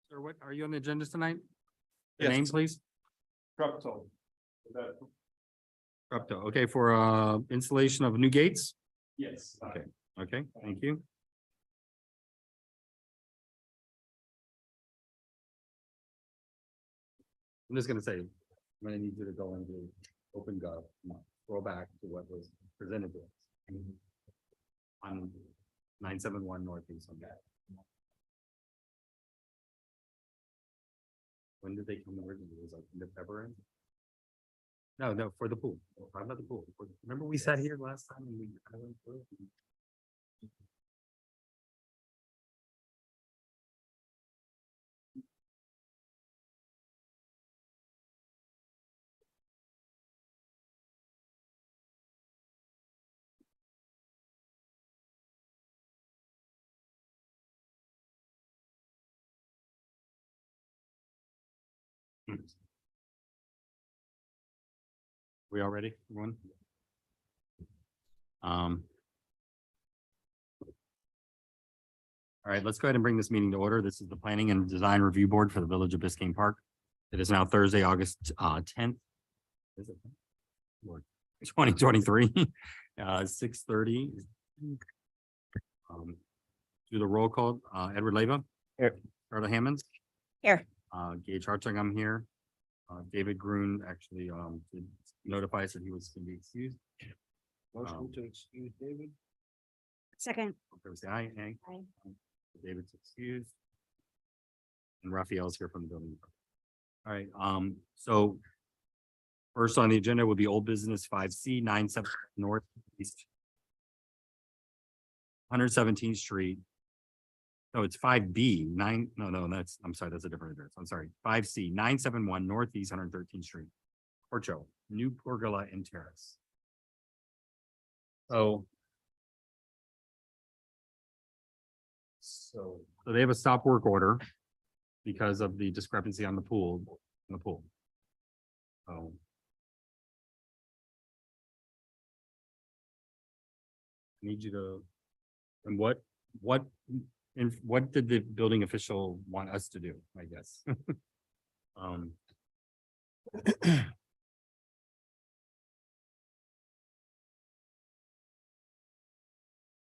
Sir, what, are you on the agenda tonight? The Yes. name, please? Trupto. Trupto, okay, for installation of new gates? Yes. Okay. Okay, thank you. I'm just gonna say, I'm gonna need you to go into open gov, scroll back to what was presented to us. On 971 Northeast on that. When did they come originally? It was like in February? No, for the pool. Talk about the pool. Remember we sat here last time and we. I went through it? We all ready, everyone? All right, let's go ahead and bring this meeting to order. This is the Planning and Design Review Board for the Village of Biscayne Park. It is now Thursday, August 10th. Is it? 2023, 6:30. Do the roll call, Edward Leyva. Here. Carla Hammonds. Here. Gage Hartung, I'm here. David Grun actually, did notify us that he was going to be excused. Motion to excuse David? Second. There was the aye. Aye. David's excused. And Raphael's here from the building. All right, so first on the agenda would be old business 5C 97 Northeast 117th Street. No, it's 5B I'm sorry, that's a different address. I'm sorry. 5C 971 Northeast 113th Street. Porcho, new pergola and terrace. So they have a stop work order because of the discrepancy on the pool, Oh. Need you to, and what did the building official want us to do, I guess?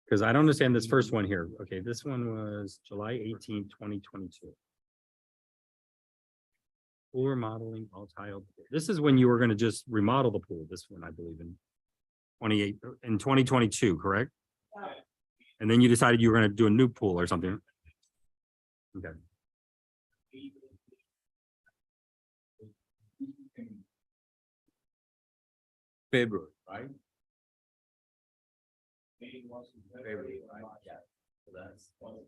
Because I don't understand this first one here. Okay, this one was July 18th, 2022. Pool remodeling, all tiled. This is when you were gonna just remodel the pool, this one, I believe in 2022, correct? And then you decided you were gonna do a new pool or something. Okay. February, right? February, right? Yeah. So that's. Oh,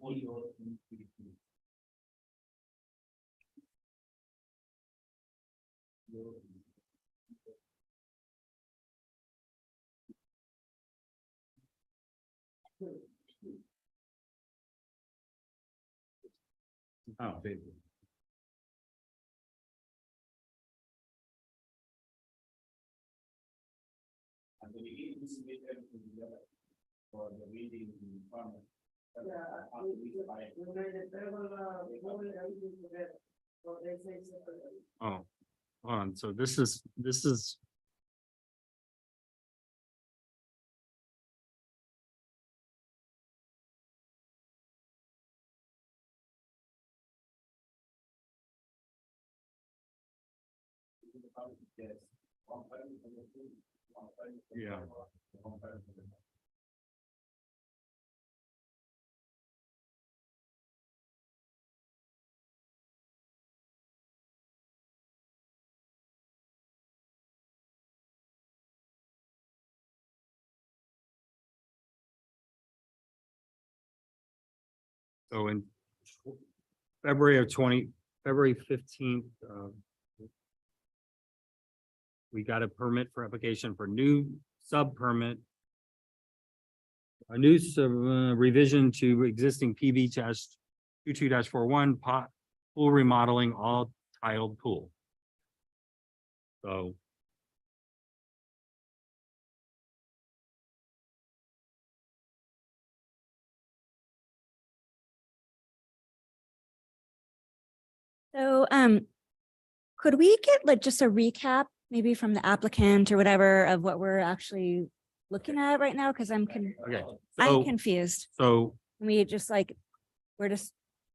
February. For the meeting in farmer. Oh, hold on. So this is. Yeah. So in February 15th, we got a permit for application for new sub permit. A new revision to existing PB 22-41 pot pool remodeling, all tiled pool. So. So, could we get like just a recap, maybe from the applicant or whatever, of what we're actually looking at right now? Because I'm Okay, I'm so, confused. so, We just like, we're just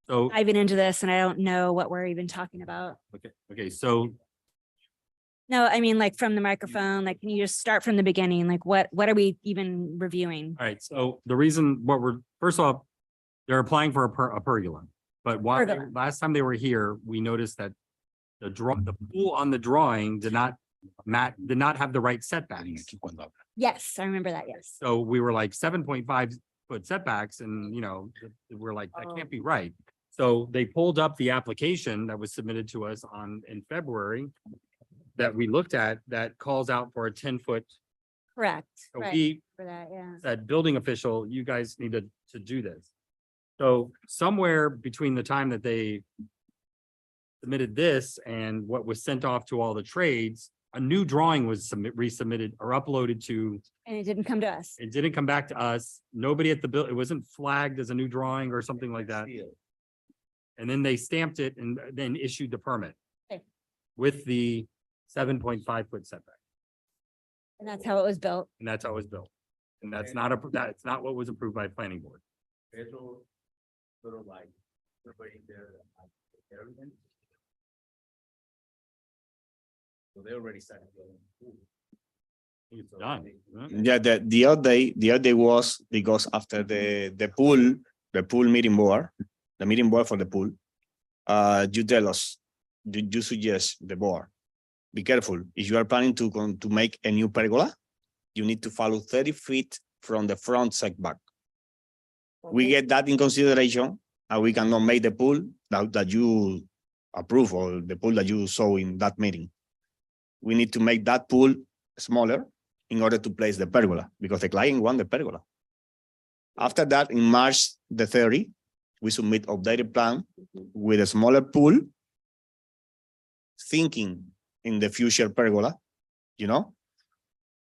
so, diving into this and I don't know what we're even talking about. okay, so No, I mean, like from the microphone, like, can you just start from the beginning? Like, what are we even reviewing? all right, so the reason what we're, first off, they're applying for a pergola. But why, Pergola. last time they were here, we noticed that the pool on the drawing did not have the right setbacks. Yes, I remember that, yes. So we were like 7.5 foot setbacks and, we're like, that can't be right. So they pulled up the application that was submitted to us in February that we looked at that calls out for a 10-foot. Correct, So right, we for that, yeah. said, building official, you guys need to do this. So somewhere between the time that they submitted this and what was sent off to all the trades, a new drawing was resubmitted or uploaded to, And it didn't come to us. it didn't come back to us. Nobody at the it wasn't flagged as a new drawing or something like that. And then they stamped it and then issued the permit Okay. with the 7.5 foot setback. And that's how it was built. And that's how it was built. And that's not what was approved by planning board. Pedro, sort of like, everybody there, everything. So they already started building. It's done. Yeah, the other day was because after the pool meeting board, the meeting board for the pool, you tell us, you suggest the board, be careful, if you are planning to make a new pergola, you need to follow 30 feet from the front setback. We get that in consideration, and we cannot make the pool that you approve or the pool that you saw in that meeting. We need to make that pool smaller in order to place the pergola, because the client want the pergola. After that, in March the 30, we submit updated plan with a smaller pool, thinking in the future pergola,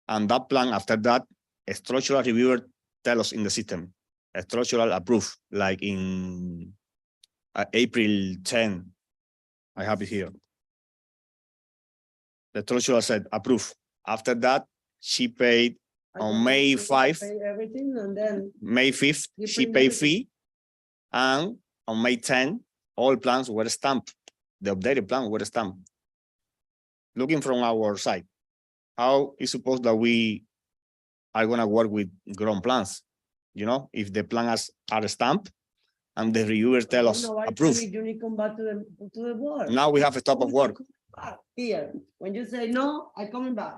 and that plan, after that, a structural reviewer tell us in the system, a structural approved, like in April 10, I have it here. The structural said approve. After that, she paid on May 5, Pay everything and then May 5th, You she bring paid everything. fee. And on May 10, all plans were stamped. The updated plan were stamped. Looking from our side, how is supposed that we are gonna work with grown plans? If the plans are stamped and the reviewers tell us approve. You need to come back to the board. Now we have a stop of work. Here, when you say no, I coming back.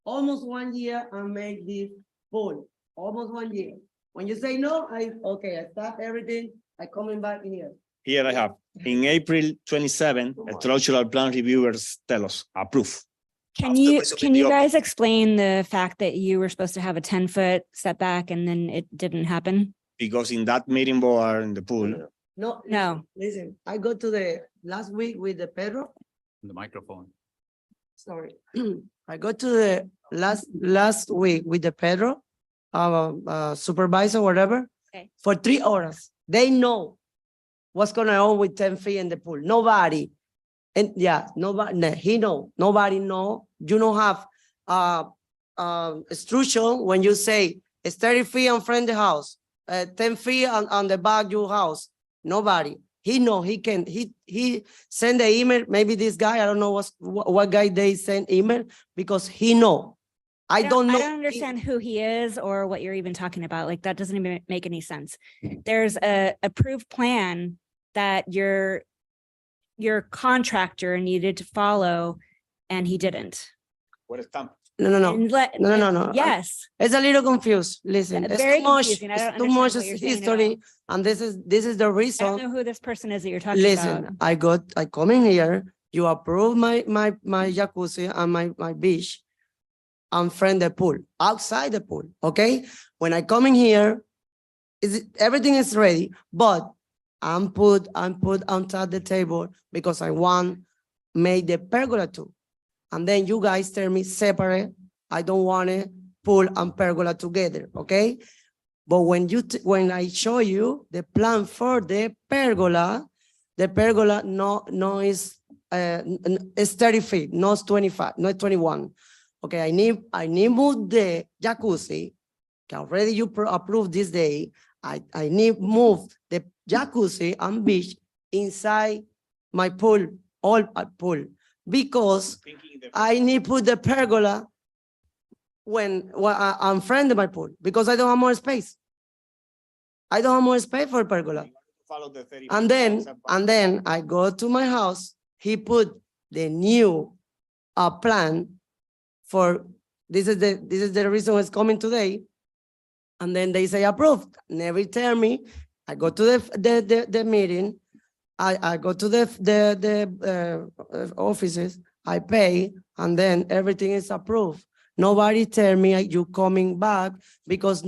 Almost 1 year I made this pool, almost 1 year. When you say no, I stop everything, I coming back here. Here I have, in April 27, a structural plan reviewers tell us approve. Can After you, we submit can the you op- guys explain the fact that you were supposed to have a 10-foot setback and then it didn't happen? Because in that meeting board in the pool, No. No. Listen, I go to the last week with the Pedro, The microphone. sorry. I go to the last week with the Pedro, supervisor, whatever. Okay. For 3 hours. They know what's going on with 10 feet in the pool. Nobody. And yeah, nobody, he know, nobody know. You don't have instruction when you say it's 30 feet on front of the house, 10 feet on the back your house. Nobody. He know he can, he send the email, maybe this guy, I don't know what guy they send email, because he know. I don't know. I don't understand who he is or what you're even talking about. Like, that doesn't even make any sense. There's a approved plan that your contractor needed to follow and he didn't. what is stamp? No. No. Yes. It's a little confused. Listen, it's Very too much, confusing. I don't it's too much understand what you're saying at all. history. And this is the I don't reason. know who this person is that you're talking about. Listen, I come in here, you approve my jacuzzi and my beach. And friend the pool, outside the pool, okay? When I come in here, everything is ready, but I'm put on top the table because I want make the pergola too. And then you guys tell me separate, I don't want it pool and pergola together, okay? But when I show you the plan for the the pergola no is, it's 30 feet, not 25, not 21. Okay, I need move the jacuzzi, okay, already you approved this day. I need move the jacuzzi and beach inside my pool, all pool, because I need put the pergola when I'm friend of my pool, because I don't have more space. I don't have more space for pergola. Follow the 30. And then I go to my house, he put the new plan for, this is the reason it's coming today. And then they say approved, never tell me, I go to the meeting, I go to the offices, I pay, and then everything is approved. Nobody tell me you coming back because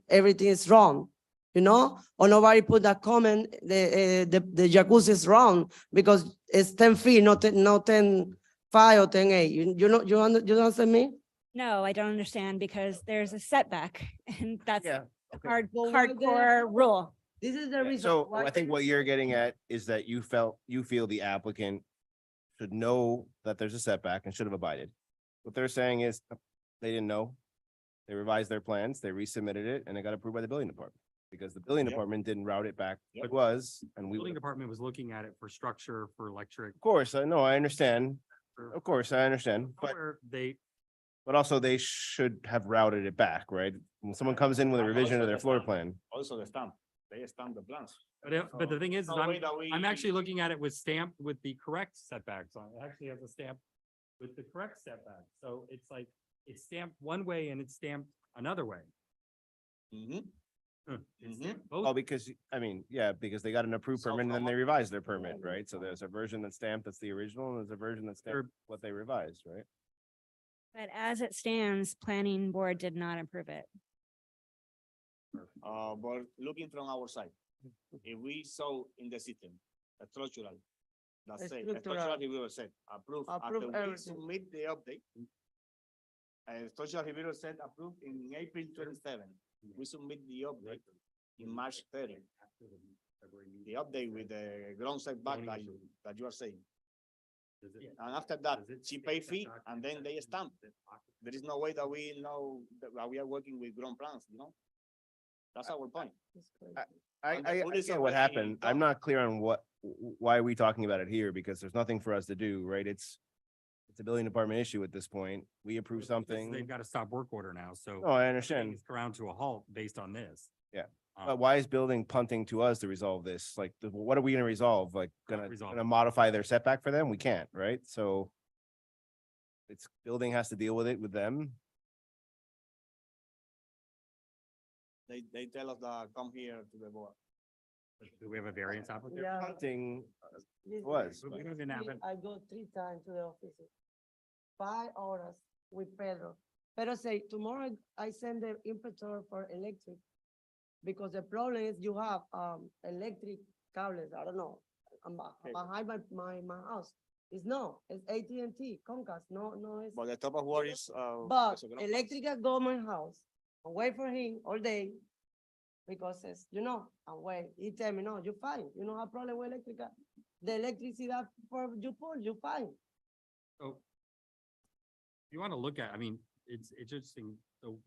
everything is wrong, you know? Or nobody put that comment, the jacuzzi is wrong because it's 10 feet, not 10, 5 or 10, 8. You understand me? No, I don't understand because there's a setback and that's Yeah. a okay. hardcore rule. This is the reason. So why- I think what you're getting at is that you feel the applicant should know that there's a setback and should have abided. What they're saying is they didn't know. They revised their plans, they resubmitted it, and it got approved by the building department. Because the building Yep. department didn't route it back. Yep. It was, and we, Building of department was looking at it for structure, for electric. course, I know, I understand. Of course, I understand, but Where they, also they should have routed it back, right? When someone comes in with a And revision also of their the floor stamp. plan. Also the stamp, they stamp the plans. but the thing is, No way that we- I'm actually looking at it with stamped with the correct setbacks on. It actually has a stamp with the correct setback. So it's like, it's stamped one way and it's stamped another way. Mhm. It's Mhm. stamped Oh, both. because, I mean, yeah, because they got an approved So permit and then from they what- revised their permit, right? So there's a version that's stamped, that's the original, and there's a version that's They're- stamped what they revised, right? But as it stands, planning board did not approve it. But looking from our side, if we saw in the system, a structural, that's it, a Structural. structural reviewer said, approve, after Approve we everything. submit the update. And structural reviewer said approved in April 27. We submit the update in March 30. The update with the ground setback that you are saying. And after that, she pay fee and then they stamp. There is no way that we know that we are working with ground plans, you know? That's our point. And the I pool is get what already happened. I'm done. not clear on why are we talking about it here? Because there's nothing for us to do, right? It's a building department issue at this point. We approve They've something. got a stop work order now, so. No, I everything understand. is ground to a halt based on this. Yeah. Um, But why is building punting to us to resolve this? Like, what are we gonna resolve? Like, Not resolve. gonna modify their setback for them? We can't, right? So it's building has to deal with it with them. They tell us that come here to the board. Do we have a variance applicant? Yeah. Punting This was. is- We don't even have it. I go 3 times to the office. 5 hours with Pedro. Pedro say, tomorrow I send the inspector for electric. Because the problem is you have, electric cables, I don't know, behind my house. It's AT&T, Comcast, no, it's. But the top of what is, But it's a ground plans. electrical go my house, I wait for him all day. Because it's, I wait, he tell me, no, you're fine, you don't have problem with electrical. The electricity for you pull, you fine. So you want to look at, I mean, it's interesting, so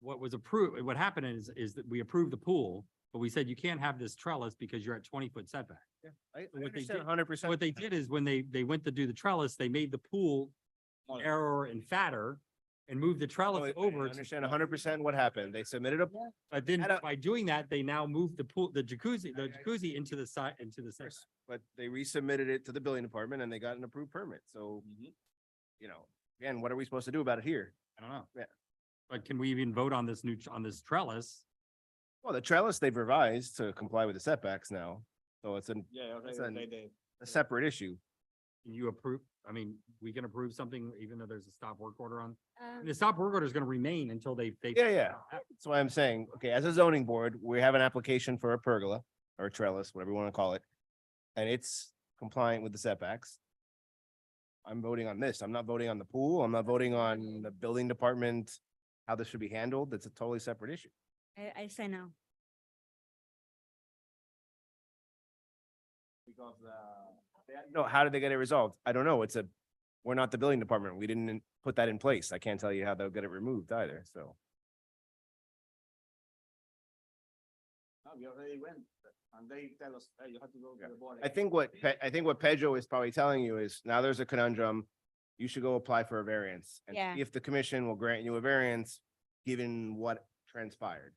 what was approved, what happened is that we approved the pool, but we said you can't have this trellis because you're at 20-foot setback. I what they understand did- 100%. What they did is when they went to do the trellis, they made the pool Smaller. narrower and fatter and moved the No, trellis I over. to- understand 100% what happened. They submitted a, But then I don't- by doing that, they now moved the pool, the jacuzzi into the side, into the center. but they resubmitted it to the building department and they got an approved permit. So, Mhm. again, what are we supposed to do about it here? I don't know. Yeah. But can we even vote on this on this trellis? Well, the trellis they've revised to comply with the setbacks now. So it's Yeah, It's okay, an- they, a separate issue. Can you approve? I mean, we can approve something even though there's a stop work order on. Um, The stop work order is gonna remain until they. Yeah. That's why I'm saying, okay, as a zoning board, we have an application for a pergola or a trellis, whatever you want to call it. And it's compliant with the setbacks. I'm voting on this. I'm not voting on the pool. I'm not voting on the building department, how this should be handled. That's a totally separate issue. I say no. because, no, how did they get it resolved? I don't know. We're not the building department. We didn't put that in place. I can't tell you how they'll get it removed either, so. No, we already went, and they tell us, hey, you have to go to Yeah. the board. I think what Pedro is probably telling you is now there's a conundrum. You should go apply for a variance and Yeah. see if the commission will grant you a variance, given what transpired.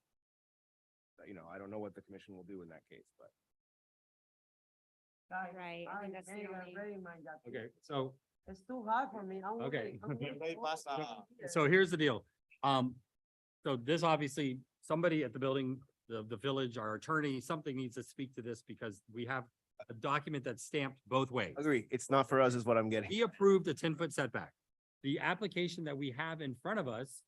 You know, I don't know what the commission will do in that case, but. Right, I think that's the only- Okay, so, It's too hard for me. Okay. They pass so here's the deal. So this obviously, somebody at the building, the village, our attorney, something needs to speak to this because we have a document that's stamped both ways. Agree. It's not for us is what I'm getting. We approved a 10-foot setback. The application that we have in front of us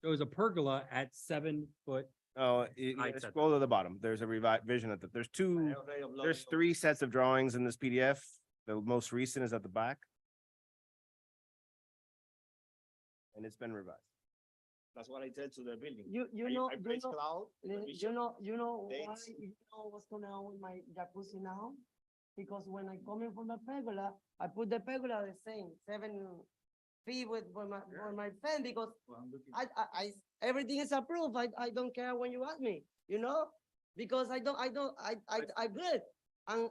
shows a pergola at 7 foot. Oh, you I gotta said- scroll to the bottom. There's a revision there's 3 sets of drawings in this PDF. The most recent is at the back. And it's been revised. That's what I said to the building. You I- know, I praise cloud, you revision. know why, dates. you know what's going on with my jacuzzi now? Because when I come in from the pergola, I put the pergola the same, 7 feet for my fan, because I, everything is approved. I don't care when you ask me, you know? Because I good, and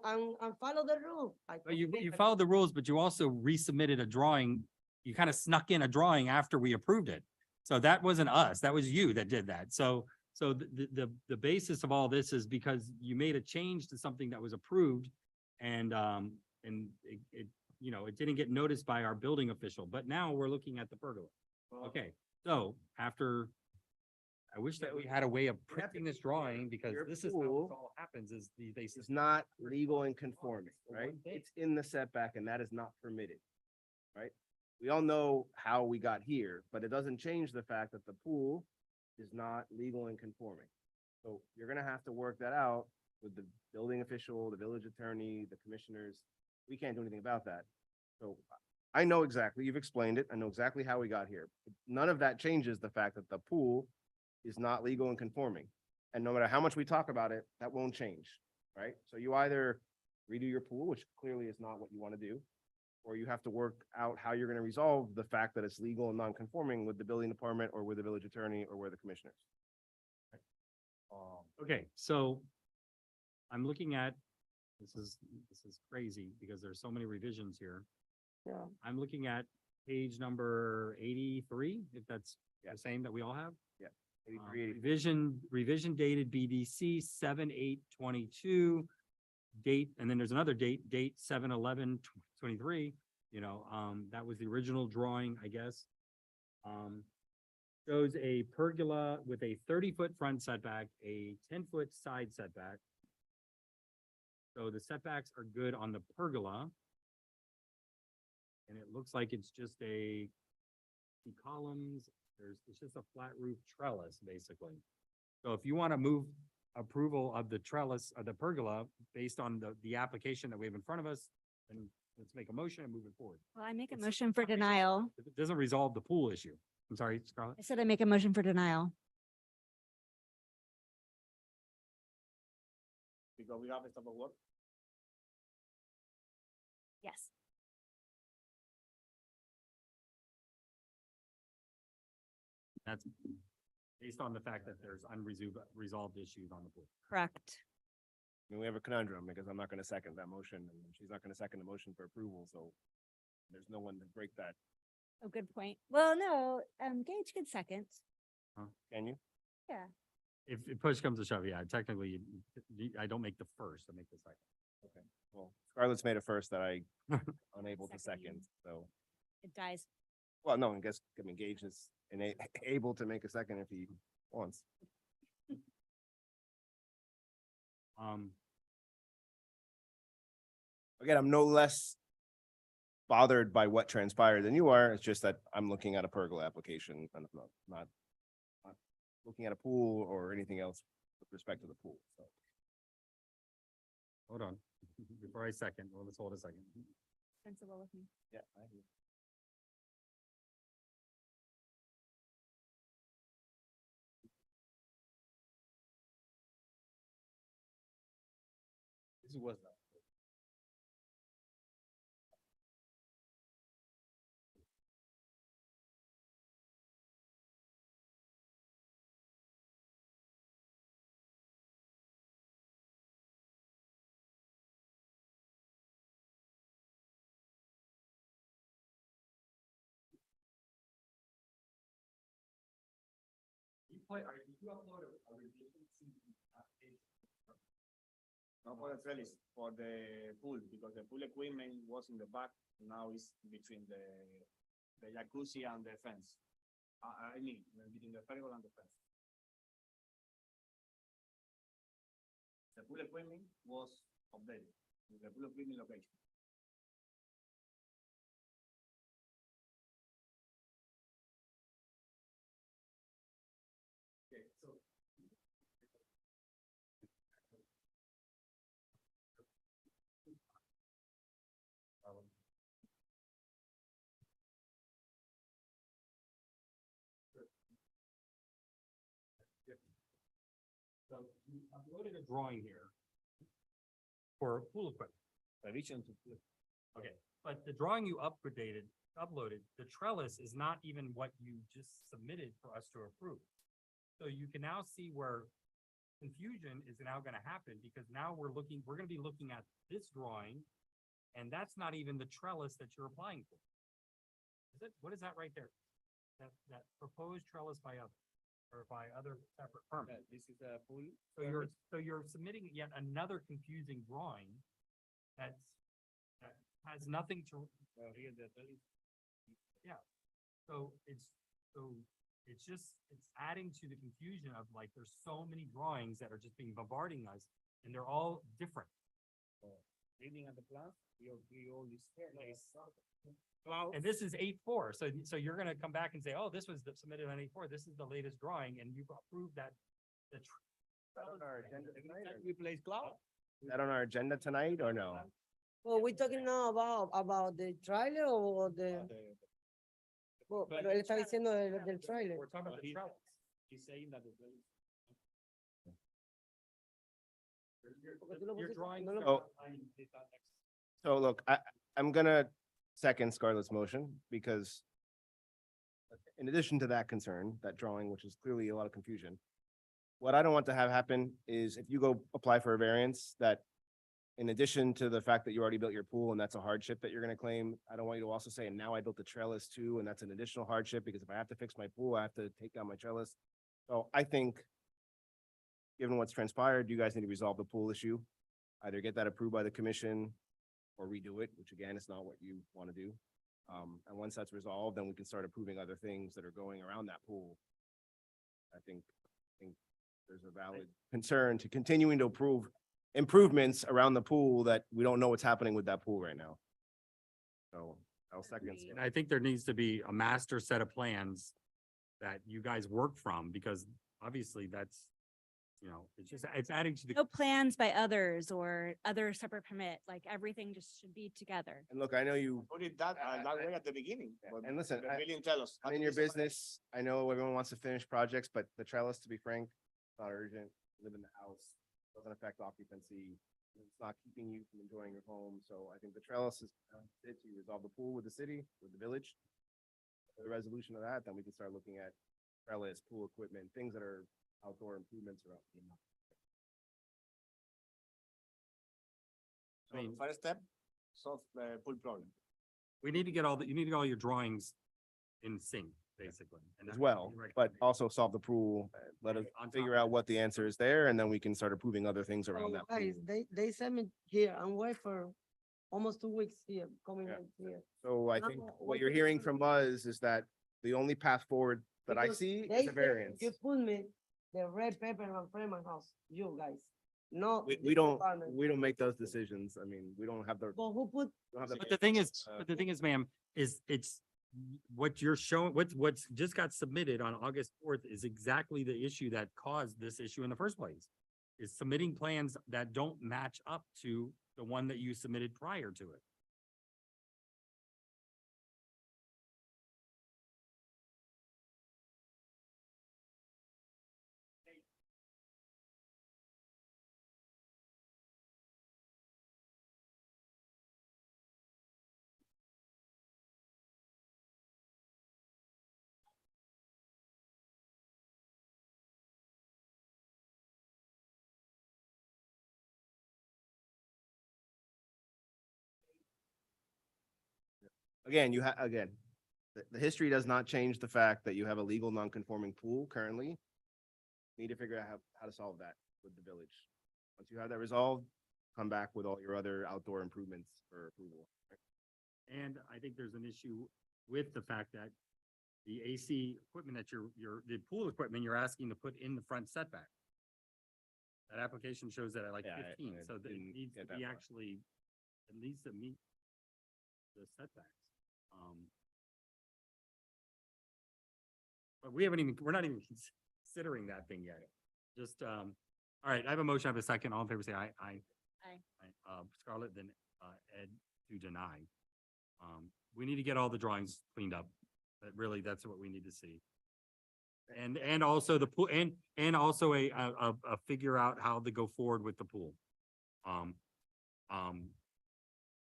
follow the rule. But you followed the rules, but you also resubmitted a drawing. You kind of snuck in a drawing after we approved it. So that wasn't us. That was you that did that. So the basis of all this is because you made a change to something that was approved and it, you know, it didn't get noticed by our building official, but now we're looking at the pergola. Okay, so after, I wish that we had a way of printing this drawing because Your this is how pool this all happens is they. It's not legal and conforming, right? It's in the setback and that is not permitted, right? We all know how we got here, but it doesn't change the fact that the pool is not legal and conforming. So you're gonna have to work that out with the building official, the village attorney, the commissioners. We can't do anything about that. So I know exactly, you've explained it. I know exactly how we got here. None of that changes the fact that the pool is not legal and conforming. And no matter how much we talk about it, that won't change, right? So you either redo your pool, which clearly is not what you want to do, or you have to work out how you're going to resolve the fact that it's legal and non-conforming with the building department or with the village attorney or with the commissioners. Okay, so I'm looking at, this is crazy because there's so many revisions here. Yeah. I'm looking at page number 83, if that's the same that we all have. 83, 84. Revision dated BDC 7/8/22. Date, and then there's another date 7/11/23. You know, that was the original drawing, I guess. Shows a pergola with a 30-foot front setback, a 10-foot side setback. So the setbacks are good on the pergola. And it looks like it's just the columns, it's just a flat roof trellis, basically. So if you want to move approval of the trellis, of the pergola, based on the application that we have in front of us, then let's make a motion and move it forward. Well, I make a motion for denial. If it doesn't resolve the pool issue. I'm sorry, Scarlett. I said I make a motion for denial. Because we have a stop of work. Yes. That's based on the fact that there's unresolved issues on the pool. Correct. I mean, we have a conundrum because I'm not going to second that motion and she's not going to second the motion for approval. So there's no one to break that. Oh, good point. Well, no, Gage could second. Can you? Yeah. If push comes to shove, yeah, technically, I don't make the first, I make the second. Well, Scarlett's made a first that I unable to Second. second. So, It dies. well, no, I mean, Gage is able to make a second if he wants. Again, I'm no less bothered by what transpired than you are. It's just that I'm looking at a pergola application and I'm not looking at a pool or anything else with respect to the pool. So Hold on, before I second, well, let's hold a second. Sensible with me. yeah, I agree. This was did you upload a revision to the application? Not for the trellis, for the pool, because the pool equipment was in the back, now it's between the jacuzzi and the fence. I mean, between the pergola and the fence. The pool equipment was updated, with the pool equipment location. Okay, so. So you uploaded a drawing here for pool equipment. Revision to pool. Okay, but the drawing you uploaded, the trellis is not even what you just submitted for us to approve. So you can now see where confusion is now gonna happen, because now we're gonna be looking at this drawing, and that's not even the trellis that you're applying for. Is it, what is that right there? That proposed trellis by other, or by other separate permit? This is a pool. So you're submitting yet another confusing drawing that has nothing to, Here the trellis. so it's just, it's adding to the confusion of like, there's so many drawings that are just being bombarding us, and they're all different. Reading at the plan, we all this place. And this is 8.4, so you're gonna come back and say, oh, this was submitted on 8.4, this is the latest drawing, and you've approved that. On our agenda tonight, or- We place cloud. Is that on our agenda tonight or no? Well, we're talking now about the trailer or the, well, But- pero él está diciendo del trailer. We're talking about the He- trellis. He's saying that the trellis. Porque tú lo Your pusiste- drawing. no lo- Oh. So look, I'm gonna second Scarlett's motion because in addition to that concern, that drawing, which is clearly a lot of confusion, what I don't want to have happen is if you go apply for a variance that in addition to the fact that you already built your pool and that's a hardship that you're gonna claim, I don't want you to also say, and now I built the trellis too, and that's an additional hardship because if I have to fix my pool, I have to take down my trellis. So I think given what's transpired, you guys need to resolve the pool issue. Either get that approved by the commission or redo it, which again is not what you want to do. And once that's resolved, then we can start approving other things that are going around that pool. I think there's a valid concern to continuing to approve improvements around the pool that we don't know what's happening with that pool right now. So I'll second. Agreed. And I think there needs to be a master set of plans that you guys work from, because obviously that's, it's adding to the. No plans by others or other separate permit, like everything just should be together. And look, I know you, Put it that way at the beginning. but and listen, the I- building tell us. I'm in your business. I know everyone wants to finish projects, but the trellis, to be frank, not urgent. Live in the house, doesn't affect occupancy. It's not keeping you from enjoying your home. So I think the trellis is it to resolve the pool with the city, with the village. The resolution of that, then we can start looking at trellis, pool equipment, things that are outdoor improvements around. So the first step, solve the pool problem. We need to get you need to get all your drawings in sync, basically. and As that's well, right. but also solve the pool, let us On top figure of out what the answer is there, and then we can start approving other things around Oh, that. guys, pool. they sent me here and wait for almost 2 weeks here, coming Yeah. right here. So I No, think what what you're they hearing do- what's just got submitted on August 4th is exactly the issue that caused this issue in the first place. Is submitting plans that don't match up to the one that you submitted prior to it. Again, the history does not change the fact that you have a legal non-conforming pool currently. Need to figure out how to solve that with the village. Once you have that resolved, come back with all your other outdoor improvements for approval. And I think there's an issue with the fact that the AC equipment that the pool equipment you're asking to put in the front setback. That application shows that at like Yeah, I 15, so that it didn't needs to get that be far. actually, at least to meet the setbacks. But we're not even considering that thing yet. Just, all right, I have a motion, I have a second. All in favor, say aye. Aye. Aye. Scarlett, then, Ed to deny. We need to get all the drawings cleaned up. But really, that's what we need to see. And also the pool, and also a figure out how to go forward with the pool.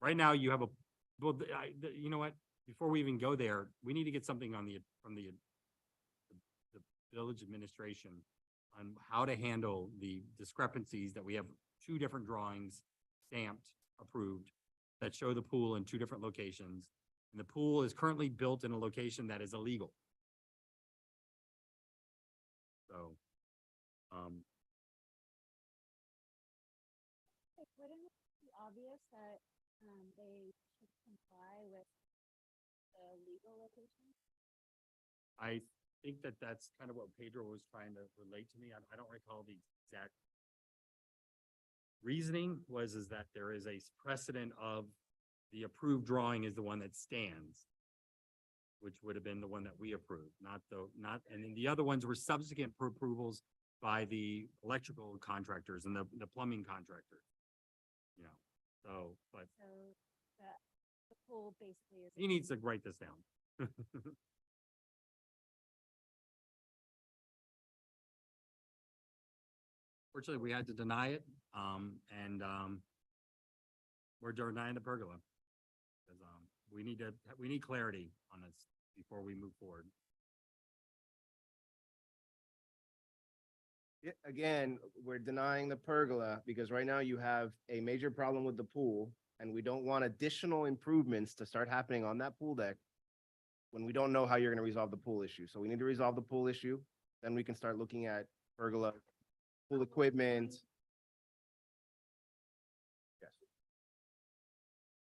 Right now you have you know what? Before we even go there, we need to get something from the village administration on how to handle the discrepancies that we have two different drawings stamped, approved, that show the pool in two different locations. And the pool is currently built in a location that is illegal. So, Wouldn't it be obvious that, they should comply with the legal location? I think that that's kind of what Pedro was trying to relate to me. I don't recall the exact reasoning is that there is a precedent of the approved drawing is the one that stands, which would have been the one that we approved, and then the other ones were subsequent approvals by the electrical contractors and the plumbing contractors. You know, so, but So the pool basically is. he needs to write this down. Fortunately, we had to deny it, and we're denying the pergola. Because, we need clarity on this before we move forward. Yeah, again, we're denying the pergola because right now you have a major problem with the pool and we don't want additional improvements to start happening on that pool deck when we don't know how you're gonna resolve the pool issue. So we need to resolve the pool issue, then we can start looking at pergola, pool equipment. Yes.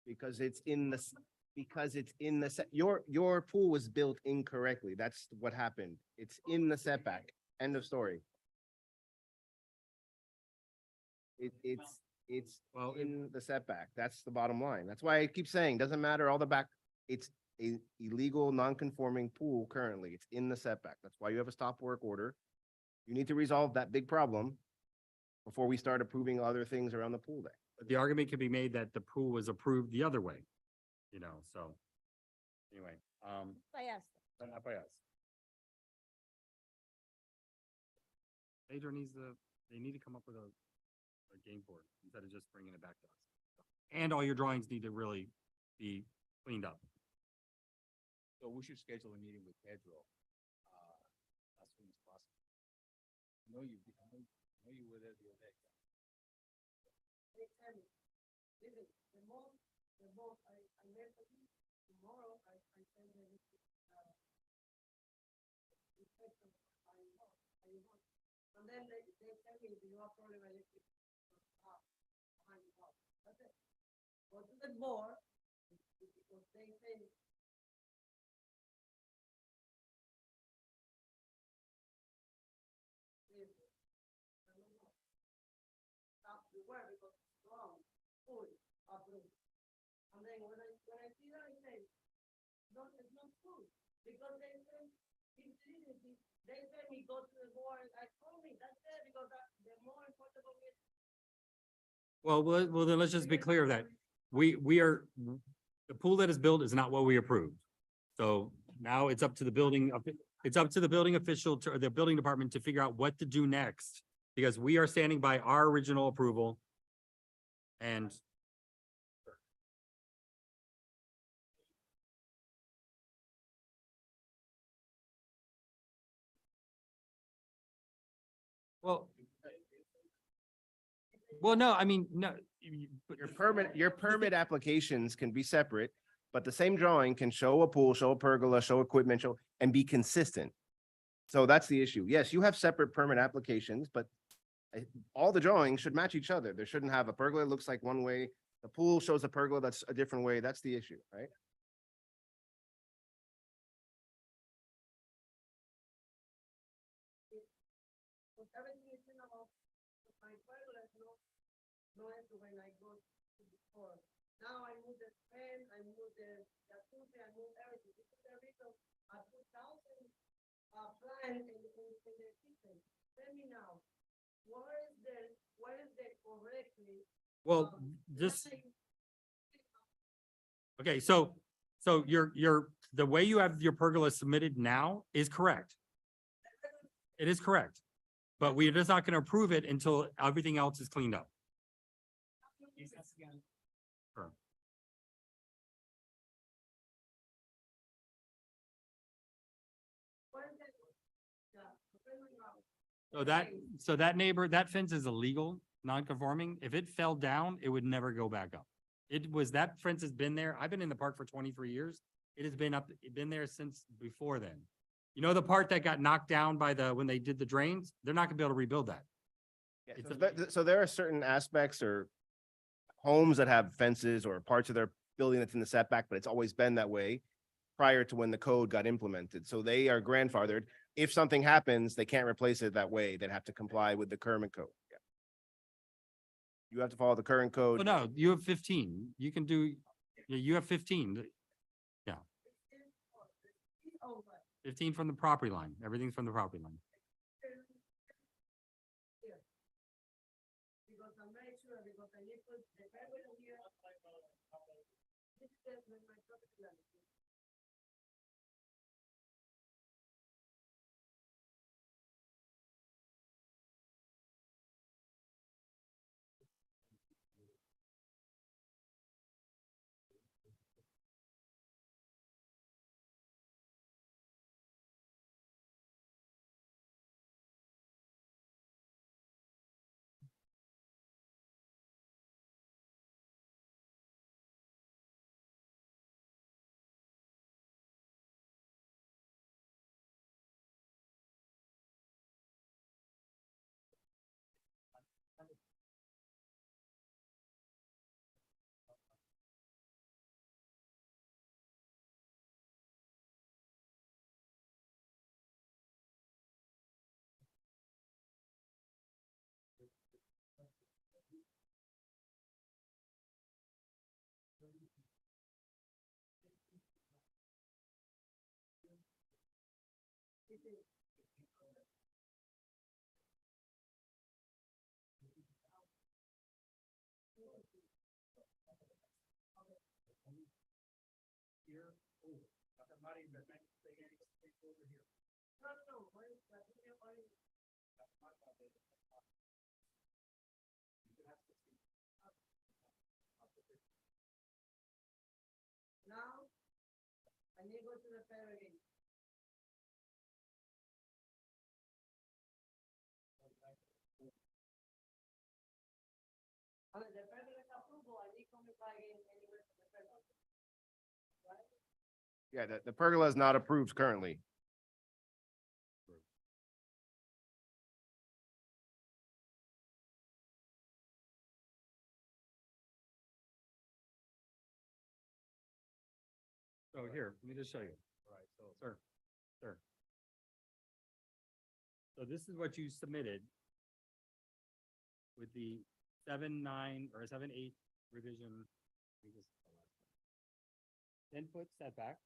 Because it's in the set, your pool was built incorrectly. That's what happened. It's in the setback. End of story. It's Well, in the setback. That's the bottom line. That's why I keep saying, doesn't matter all the back. It's a illegal, non-conforming pool currently. It's in the setback. That's why you have a stop work order. You need to resolve that big problem before we start approving other things around the pool deck. the argument can be made that the pool was approved the other way, you know, so. Anyway, By us. but not by us. Pedro they need to come up with a game board instead of just bringing it back to us. And all your drawings need to really be cleaned up. So we should schedule a meeting with Pedro, as soon as possible. I know you were there the other day. And then they tell me you have problem electric. Behind the house. That's it. Go to the board, because they say. Stop the work because it's wrong, full, approved. And then when I see that, I say, no, it's not full, because they say, they say me go to the board, I told me, that's it, because the more important is. Well, then let's just be clear that the pool that is built is not what we approved. So now it's up to the building official or the building department to figure out what to do next. Because we are standing by our original approval. And well, no, I mean, no. Your permit applications can be separate, but the same drawing can show a pool, show a pergola, show equipment, and be consistent. So that's the issue. Yes, you have separate permit applications, but all the drawings should match each other. There shouldn't have a pergola that looks like one way. The pool shows a pergola that's a different way. That's the issue, right? But everything is in about my toilet, no es when I go to before. Now I move the fan, I move the jacuzzi, I move everything. This is the reason I put thousand plan in the kitchen. Tell me now, what is the correctly? Well, just, line? okay, so the way you have your pergola submitted now is correct. It is correct. But we're just not gonna approve it until everything else is cleaned up. Sure. What is the permanent house? So that neighbor, that fence is illegal, non-conforming. If it fell down, it would never go back up. That fence has been there. I've been in the park for 23 years. It has been been there since before then. You know, the part that got knocked down by when they did the drains, they're not gonna be able to rebuild that. Yeah, It's so a- so there are certain aspects or homes that have fences or parts of their building that's in the setback, but it's always been that way prior to when the code got implemented. So they are grandfathered. If something happens, they can't replace it that way. They'd have to comply with the current code. Yeah. You have to follow the current code. Oh, no, you have 15. You can do, yeah, you have 15. Yeah. 15 from the property line. Everything's from the property line. Because I'm very sure, because I live with the permanent here. This is my property line. No, no, what is that? Now, I need to go to the fair again. I mean, the permanent approval, I need to come back in anywhere to the permanent. Right? Yeah, the pergola is not approved currently. So here, let me just show you. All right, so, sir. So this is what you submitted with the 7-9 or 7-8 revision. 10-foot setback,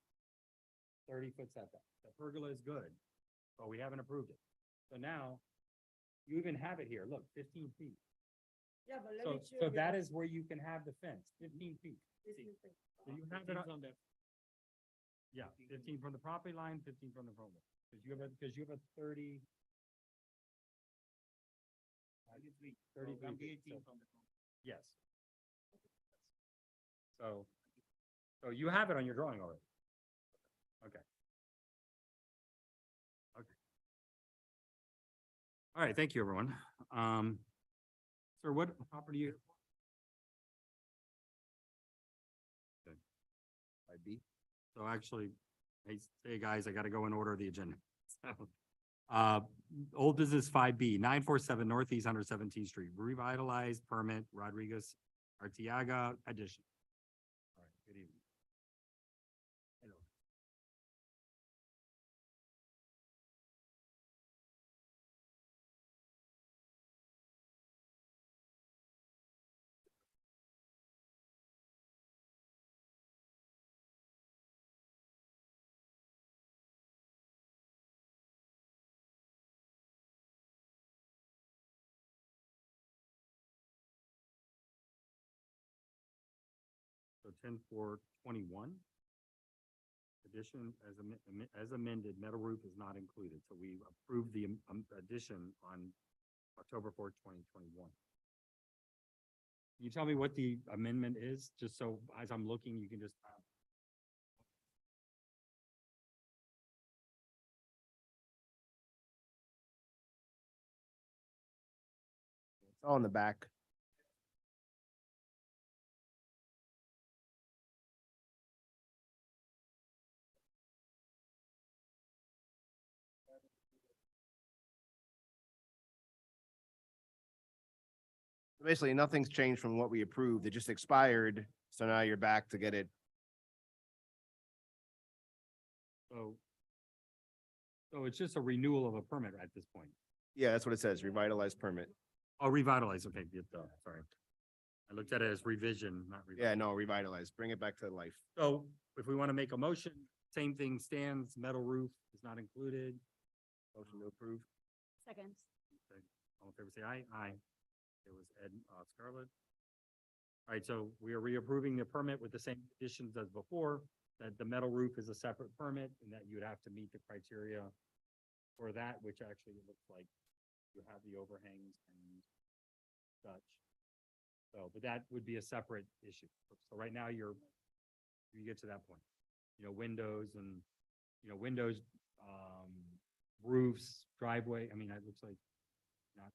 30-foot setback. The pergola is good, but we haven't approved it. So now you even have it here. Look, 15 feet. Yeah, but let So, me show so you. that is where you can have the fence, 15 feet. This is the- So you have it on that. Yeah, 15 from the property line, 15 from the front. Because you have a 30. 30 feet, so- Yes. So you have it on your drawing already. Okay. Okay. All right, thank you, everyone. Sir, what property you? By B. So actually, hey, guys, I gotta go in order of the agenda. So Old business 5B, 947 Northeast 117th Street, revitalized permit Rodriguez Artiaga addition. All right, good evening. Hello. So 10-4-21. Addition as amended, metal roof is not included, so we approved the addition on October 4th, 2021. Can you tell me what the amendment is, just so as I'm looking, you can just. It's all in the back. Basically, nothing's changed from what we approved. It just expired. So now you're back to get it. So it's just a renewal of a permit at this point. Yeah, that's what it says, revitalized permit. Oh, revitalize, okay, sorry. I looked at it as revision, not. Yeah, no, revitalized. Bring it back to life. So if we want to make a motion, same thing stands, metal roof is not included. Motion to approve. Seconds. Okay. All in favor, say aye. Aye. It was Ed, Scarlett. All right, so we are reapproving the permit with the same conditions as before, that the metal roof is a separate permit and that you would have to meet the criteria for that, which actually looks like you have the overhangs and such. So, but that would be a separate issue. So right now you get to that point, windows and, windows, roofs, driveway. I mean, it looks like not,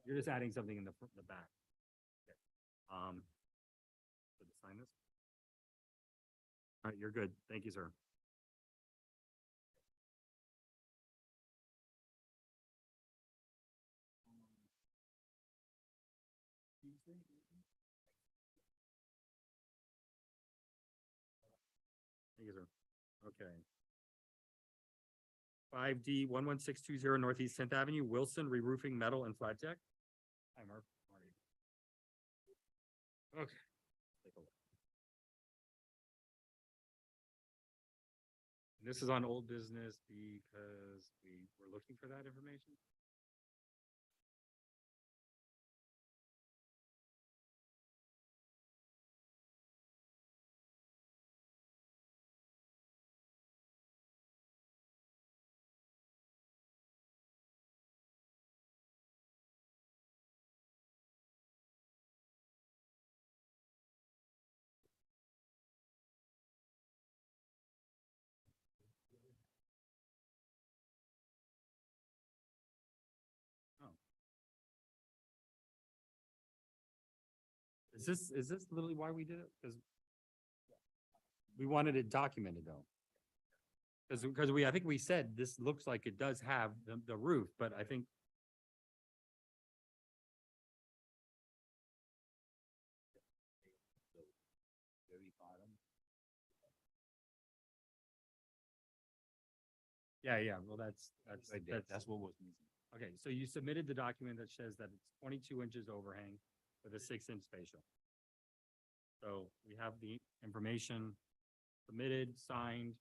you're just adding something in the back. Okay. So to sign this. All right, you're good. Thank you, sir. Thank you, sir. Okay. 5D 11620 Northeast 10th Avenue, Wilson Reroofing Metal and Flat Deck. Hi, Mark. Marty. Okay. Take a look. This is on old business because we were looking for that information. Is this literally why we did it? Because we wanted it documented though. Because I think we said this looks like it does have the roof, but I think. Yeah, well, that's That's what was missing. okay, so you submitted the document that says that it's 22 inches overhang with a 6-inch spatial. So we have the information submitted, signed.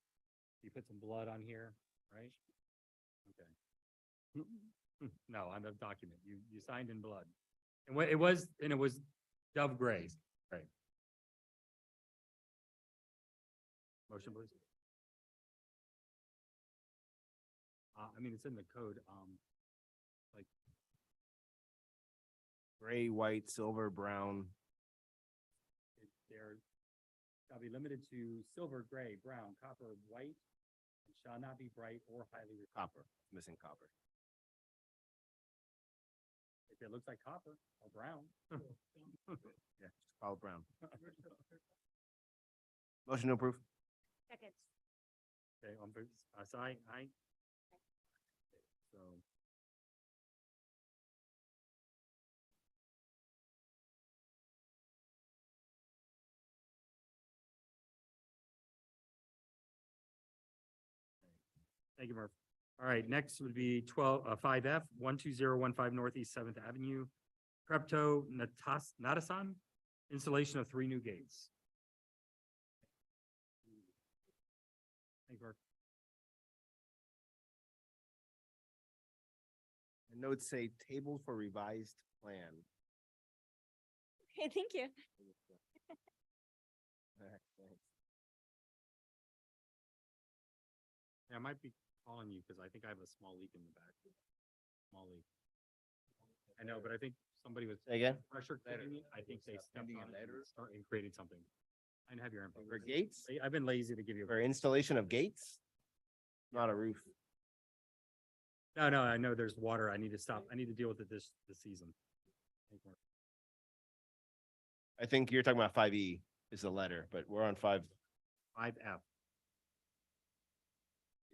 You put some blood on here, right? Okay. No, on the document, you signed in blood. And it was dove gray, right? Motion, please. I mean, it's in the code, like, Gray, white, silver, brown. they're shall be limited to silver, gray, brown, copper, white, and shall not be bright or highly reflective. Copper, missing copper. If it looks like copper or brown. Yeah, just call it brown. Motion to approve. Seconds. Okay, on, aye. so. Thank you, Murph. All right, next would be 5F, 12015 Northeast Seventh Avenue. Prepto Natasan, installation of 3 new gates. Thank you, Murph. And notes say table for revised plan. Okay, thank you. Alright, thanks. Yeah, I might be calling you because I think I have a small leak in the back. Small leak. I know, but I think somebody was Say again? pressure cooking it. I think they stepped Pending a on it letter? and created something. I have your info. For gates? I've been lazy to give you. For installation of gates? Not a roof. No, I know there's water. I need to stop. I need to deal with it this season. Thank you. I think you're talking about 5E is the letter, but we're on 5. 5F.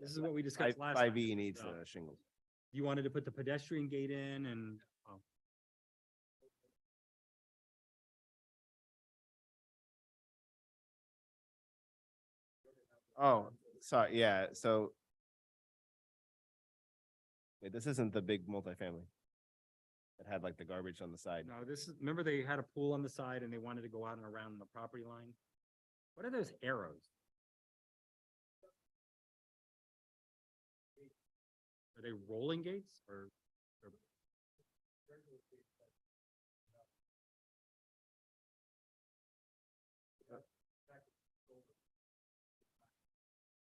This is what we discussed last time. 5E needs So, shingles. You wanted to put the pedestrian gate in and, oh, Oh, sorry, yeah, so. Wait, this isn't the big multifamily. That had like the garbage on the side. no, this is, remember they had a pool on the side and they wanted to go out and around the property line? What are those arrows? Are they rolling gates or?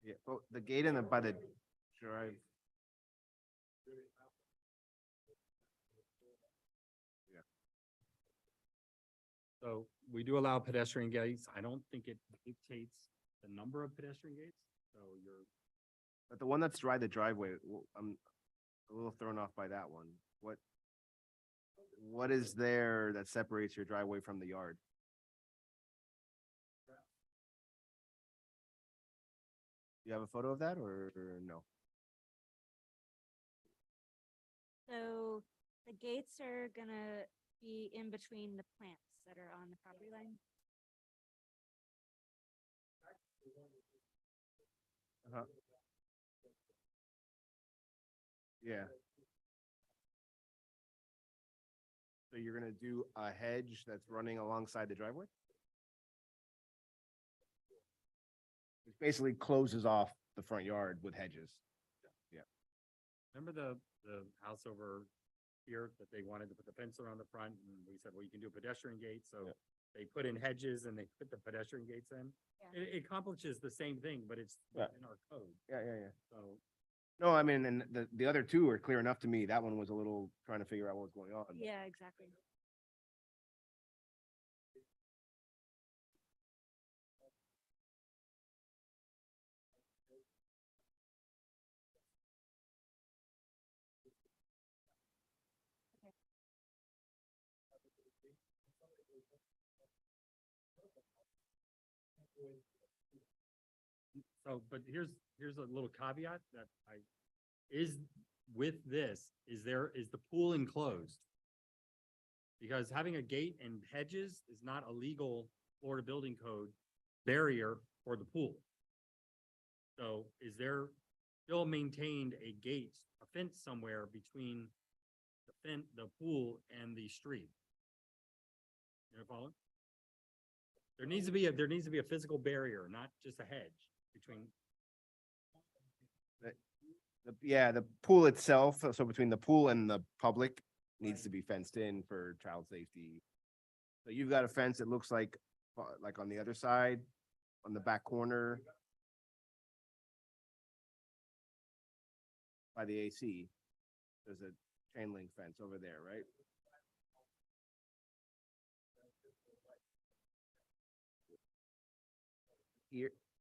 Yeah, oh, the gate in the, by the drive. So we do allow pedestrian gates. I don't think it dictates the number of pedestrian gates. So you're, But the one that's dry the driveway, I'm a little thrown off by that one. What is there that separates your driveway from the yard? You have a photo of that or no? So the gates are gonna be in between the plants that are on the property line. Uh-huh. Yeah. So you're gonna do a hedge that's running alongside the driveway? Which basically closes off the front yard with hedges. remember the house over here that they wanted to put the fence around the front and we said, well, you can do a pedestrian gate. So Yeah. they put in hedges and they put the pedestrian gates in. Yeah. It accomplishes the same thing, but it's Yeah. in our code. Yeah. So No, I mean, and the other two are clear enough to me. That one was a little trying to figure out what's going on. but- Yeah, exactly. So, but here's a little caveat that is with this, is the pool enclosed? Because having a gate and hedges is not a legal Florida Building Code barrier for the pool. So is there still maintained a gate, a fence somewhere between the pool and the street? You know, follow? There needs to be a physical barrier, not just a hedge between. Yeah, the pool itself, so between the pool and the public needs to be fenced in for child safety. So you've got a fence, it looks like on the other side, on the back corner. By the AC, there's a chain link fence over there, right?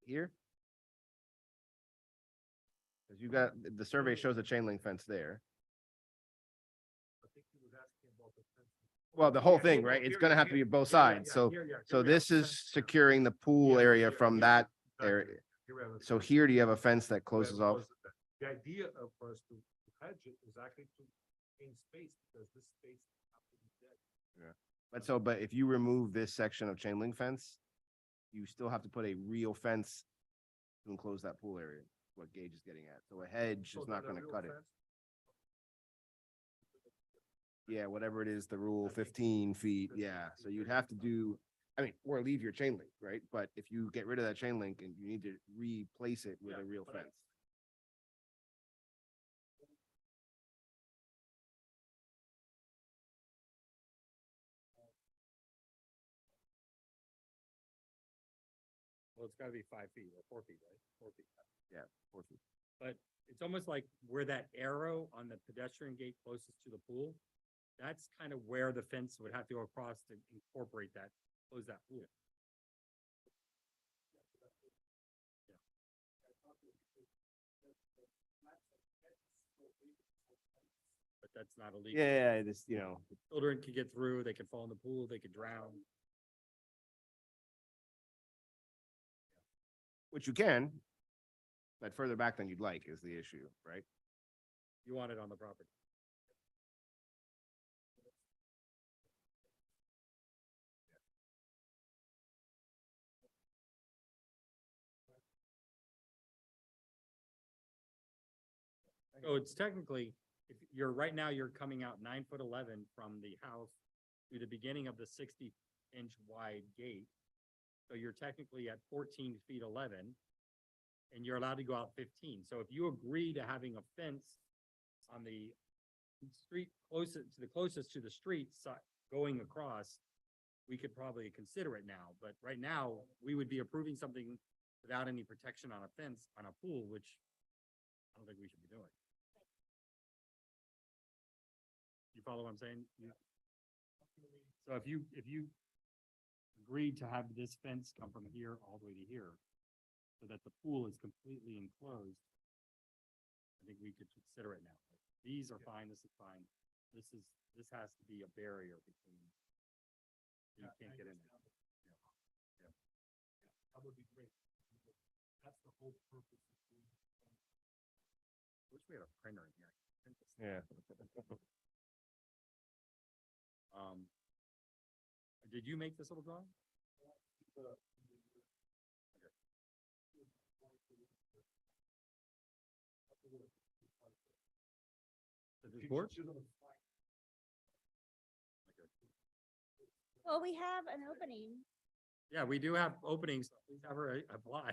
Here? Cause you got, the survey shows a chain link fence there. Well, the whole thing, right? It's gonna have to be both sides, so this is securing the pool area from that area. So here, do you have a fence that closes off? The idea of us to hedge it is actually to gain space because this space has to be dead. But if you remove this section of chain link fence, you still have to put a real fence to enclose that pool area, what Gage is getting at. So a hedge So is not that gonna real cut it. fence- Yeah, whatever it is, the rule 15 feet, yeah, so you'd have to do, I mean, or leave your chain link, right? But if you get rid of that chain link and you need to replace it with Yeah, a real but I- fence. Well, it's gotta be 5 feet or 4 feet, right? 4 feet. 4 feet. But it's almost like where that arrow on the pedestrian gate closest to the pool, that's kind of where the fence would have to go across to incorporate that, close that pool. But that's not illegal. Yeah, this, you know, Children could get through, they could fall in the pool, they could drown. which you can, but further back than you'd like is the issue, right? You want it on the property. So it's technically, if you're, right now, you're coming out 9'11" from the house to the beginning of the 60-inch wide gate. So you're technically at 14 feet 11, and you're allowed to go out 15. So if you agree to having a fence on the street closest to the street going across, we could probably consider it now. But right now, we would be approving something without any protection on a fence on a pool, which I don't think we should be doing. You follow what I'm saying? So if you agreed to have this fence come from here all the way to here, so that the pool is completely enclosed, I think we could consider it now. These are fine, this is fine. This has to be a barrier between. You can't get in there. That would be great. That's the whole purpose of doing it. Wish we had a printer in here. Print this. Yeah. Did you make this little drawing? This board? Well, we have an opening. Yeah, we do have openings. Please have her apply.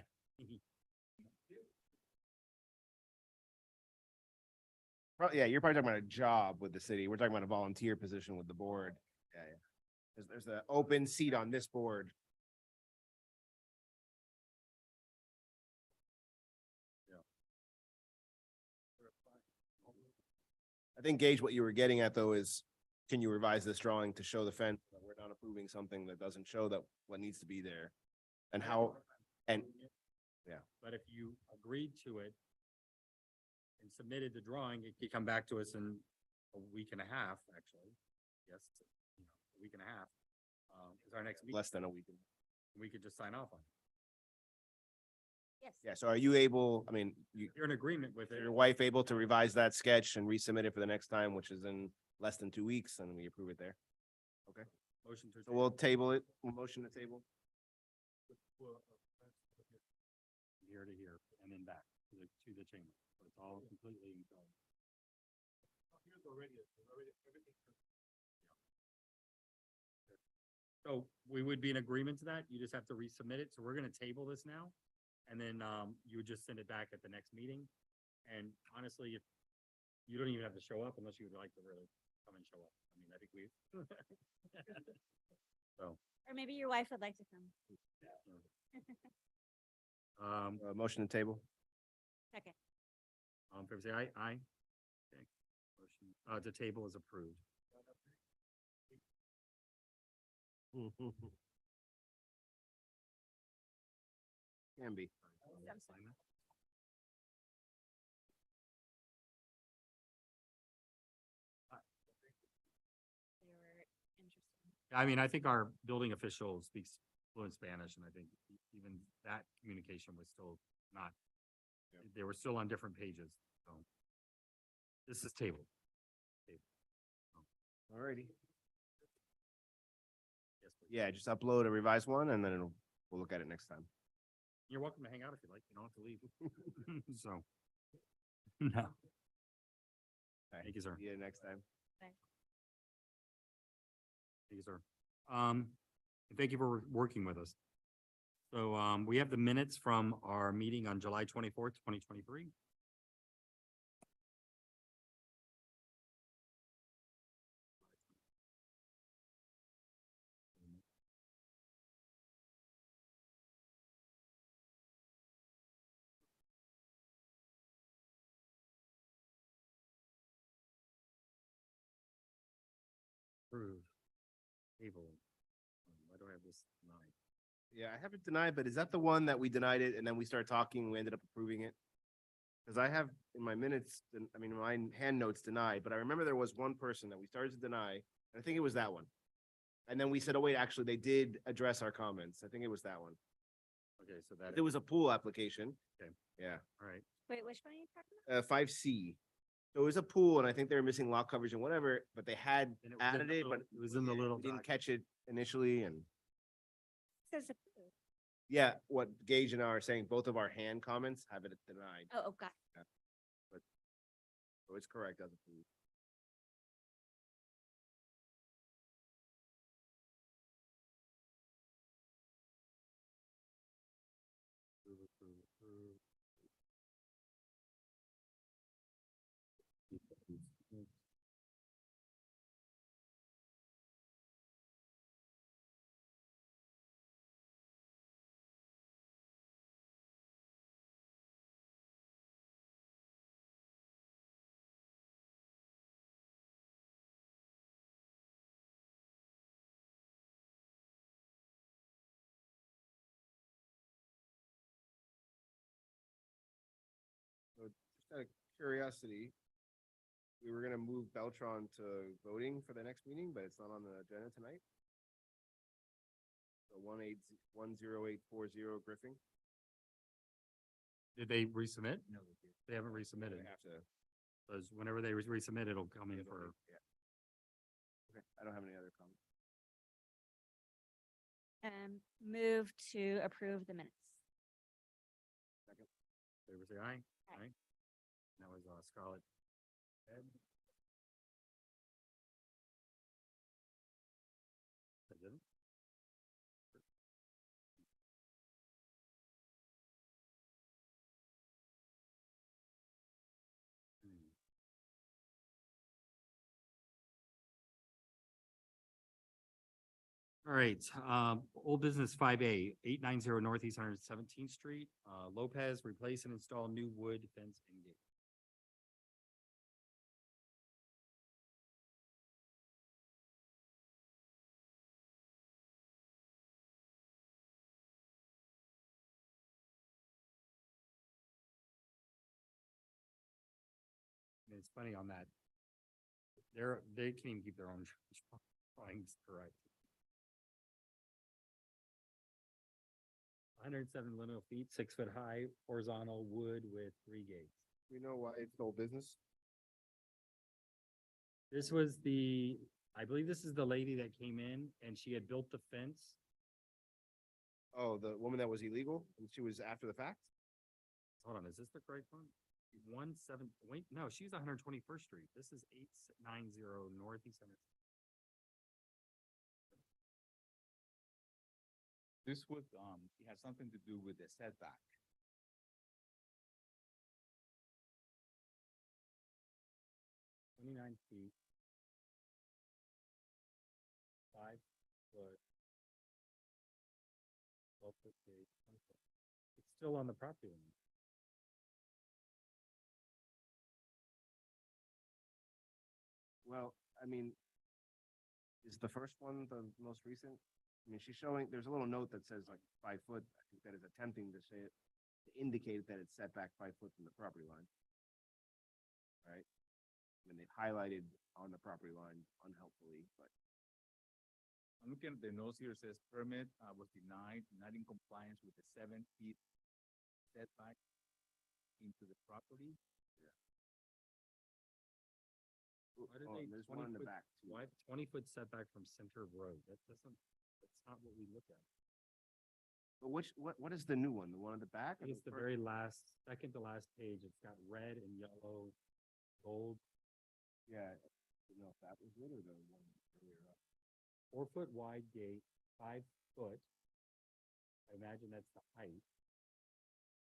Yeah, you're probably talking about a job with the city. We're talking about a volunteer position with the board. Yeah, yeah. There's an open seat on this board. I think Gage, what you were getting at though is, can you revise this drawing to show the fence? That we're not approving something that doesn't show that what needs to be there. And how, and yeah. But if you agreed to it and submitted the drawing, it could come back to us in a week and a half, actually. Yes, a week and a half. Is our next meeting. Less than a week. We could just sign off on it. Yes. Yeah, so are you able, I mean, You're in agreement with it. your wife able to revise that sketch and resubmit it for the next time, which is in less than 2 weeks, and we approve it there? Motion to. So we'll table it, we'll motion to table. Here to here and then back to the chamber. So it's all completely enclosed. Here's already, everything. So we would be in agreement to that. You just have to resubmit it. So we're gonna table this now. And then, you would just send it back at the next meeting. And honestly, if you don't even have to show up unless you would like to really come and show up. I mean, I think we. So, Or maybe your wife would like to come. Motion to table. Second. Favor say aye, aye. Okay. Motion, the table is approved. Can be. They were interesting. I mean, I think our building official speaks fluent Spanish, and I think even that communication was still not, they were still on different pages, so. This is table. Alrighty. Yes, please. Yeah, just upload a revised one and then we'll look at it next time. You're welcome to hang out if you like. You don't have to leave. So. No. Thank you, sir. See you next time. Thank you, sir. And thank you for working with us. So, we have the minutes from our meeting on July 24th, 2023. Approved. Table. Why do I have this tonight? Yeah, I have it denied, but is that the one that we denied it and then we started talking, we ended up approving it? Because I have in my minutes, I mean, my hand notes denied, but I remember there was one person that we started to deny, and I think it was that one. And then we said, oh wait, actually, they did address our comments. I think it was that one. Okay, so that, There was a pool application. Okay. Yeah, all right. Wait, which one are you talking about? 5C. So it was a pool and I think they were missing lot coverage and whatever, but they had And it was in added the it, little- but it was in the little we didn't document. catch it initially and. Says approved. Yeah, what Gage and I are saying, both of our hand comments have it denied, Oh, got so it's correct as approved. Approve, approve, approve. So just out of curiosity, we were gonna move Beltron to voting for the next meeting, but it's not on the agenda tonight. So 10840 Griffin. Did they resubmit? No. They haven't resubmitted. They have to. Because whenever they resubmit, it'll come in for, Yeah. Okay, I don't have any other comments. Move to approve the minutes. favor say aye. Aye. That was Scarlett. Ed. That did it? Hmm. All right, old business 5A, 890 Northeast 117th Street, Lopez, replace and install new wood fence and gate. And it's funny on that. They can't even keep their own drawings correct. 107 lineal feet, 6 foot high, horizontal wood with 3 gates. We know why it's old business. This was I believe this is the lady that came in and she had built the fence. Oh, the woman that was illegal and she was after the fact? Hold on, is this the correct one? 17, wait, no, she's 121st Street. This is 890 Northeast. This would, it has something to do with the setback. Twenty-nine feet. 5 foot. 12 foot gate. 20 foot. It's still on the property line. Well, I mean, is the first one the most recent? I mean, she's showing, there's a little note that says like 5 foot. I think that is attempting to say it, to indicate that it's set back 5 foot from the property line. Right? And they've highlighted on the property line unhelpfully, but I'm looking at the notes here, it says permit, was denied, not in compliance with the 7 feet setback into the property. Why do Oh, they there's one in the 20 foot- back. too. Why 20-foot setback from center of road? That doesn't, that's not what we look at. But what is the new one? The one at the back? or It's the first very one? last, second to last page. It's got red and yellow, gold, Yeah, I don't know if that was it or the one earlier up. 4-foot wide gate, 5 foot. I imagine that's the height.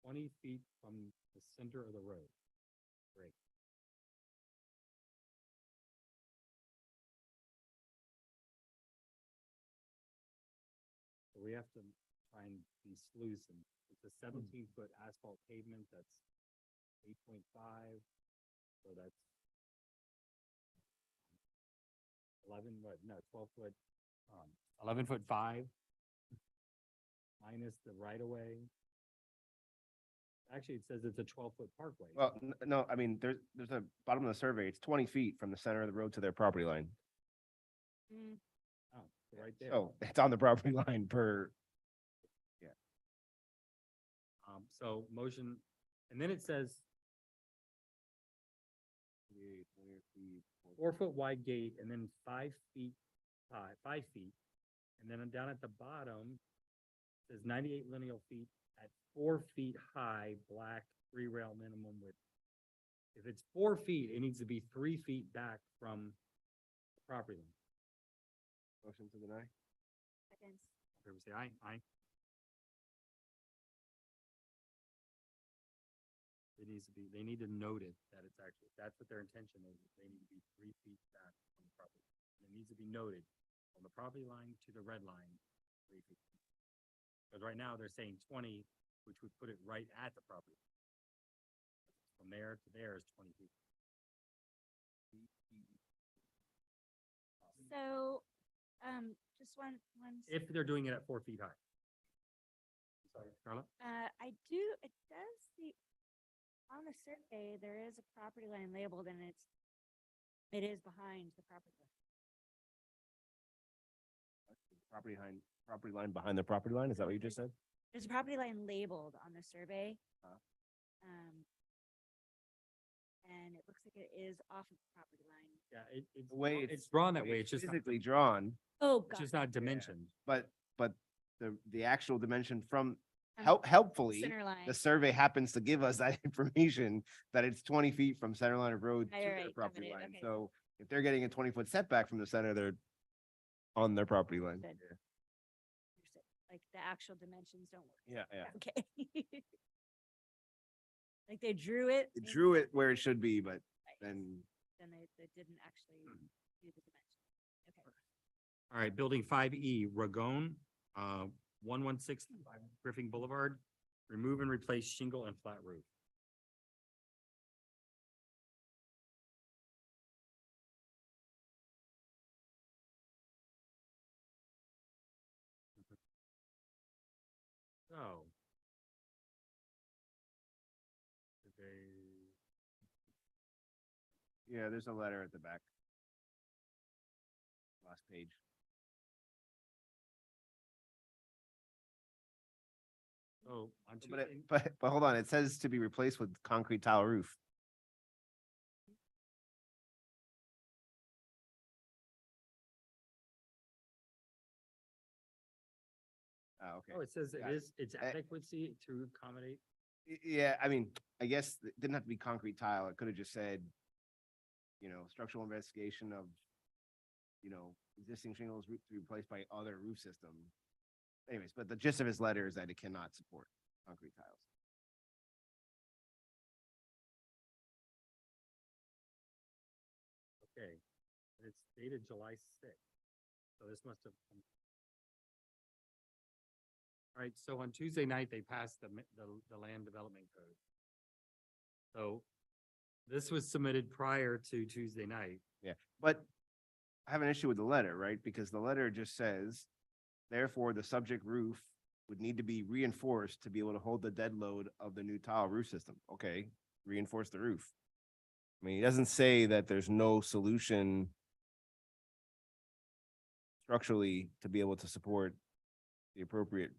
20 feet from the center of the road. Great. So we have to try and be sleuths, and it's a 17-foot asphalt pavement that's 8.5, so that's 11, what, no, 12-foot, 11-foot 5 minus the right of way. Actually, it says it's a 12-foot parkway. Well, no, I mean, there's a bottom of the survey. It's 20 feet from the center of the road to their property line. Mm, Oh, right there. So it's on the property line per, So motion, and then it says 4-foot wide gate and then 5 feet high, 5 feet. And then down at the bottom, it says 98 lineal feet at 4 feet high, black 3-rail minimum width. If it's 4 feet, it needs to be 3 feet back from the property line. motion to deny. seconds. Favor say aye, aye. It needs to be, they need to note it that it's actually, that's what their intention is, they need to be 3 feet back from the property. And it needs to be noted from the property line to the red line, 3 feet. Because right now they're saying 20, which would put it right at the property. From there to there is 20 feet. So, just one, If they're doing it at 4 feet high. Sorry, Carla? I do, it does see, on the survey, there is a property line labeled and it is behind the property line. Property line behind the property line. Is that what you just said? There's a property line labeled on the survey. Huh. And it looks like it is off of the property line. Yeah, The way it's drawn that the way, it's just not, physically drawn, Oh, it's God. just not dimensioned. but the actual dimension from Um, helpfully, Center line. the survey happens to give us that information that it's 20 feet from center line of road to Right, their right, property got it, line. okay. So if they're getting a 20-foot setback from the center, they're on their property line. Good. Understood. Like the actual dimensions don't work. Yeah, yeah. Okay. Like they drew it. It maybe, drew it where it should be, but right, then Then they didn't actually do the dimension. Okay. All right, building 5E, Ragon, 116 Griffin Boulevard, remove and replace shingle and flat roof. So. Did they, yeah, there's a letter at the back. Last page. oh, on But, Tuesday, but hold on, it says to be replaced with concrete tile roof. Okay. oh, it says Got it. it's adequacy to accommodate. Yeah, I mean, I guess it didn't have to be concrete tile. It could have just said, structural investigation of, existing shingles to be replaced by other roof system. Anyways, but the gist of his letter is that it cannot support concrete tiles. Okay, and it's dated July 6th, so this must have. All right, so on Tuesday night, they passed the land development code. So this was submitted prior to Tuesday night. Yeah, but I have an issue with the letter, right? Because the letter just says, therefore, the subject roof would need to be reinforced to be able to hold the dead load of the new tile roof system. Okay, reinforce the roof. I mean, he doesn't say that there's no solution structurally to be able to support the appropriate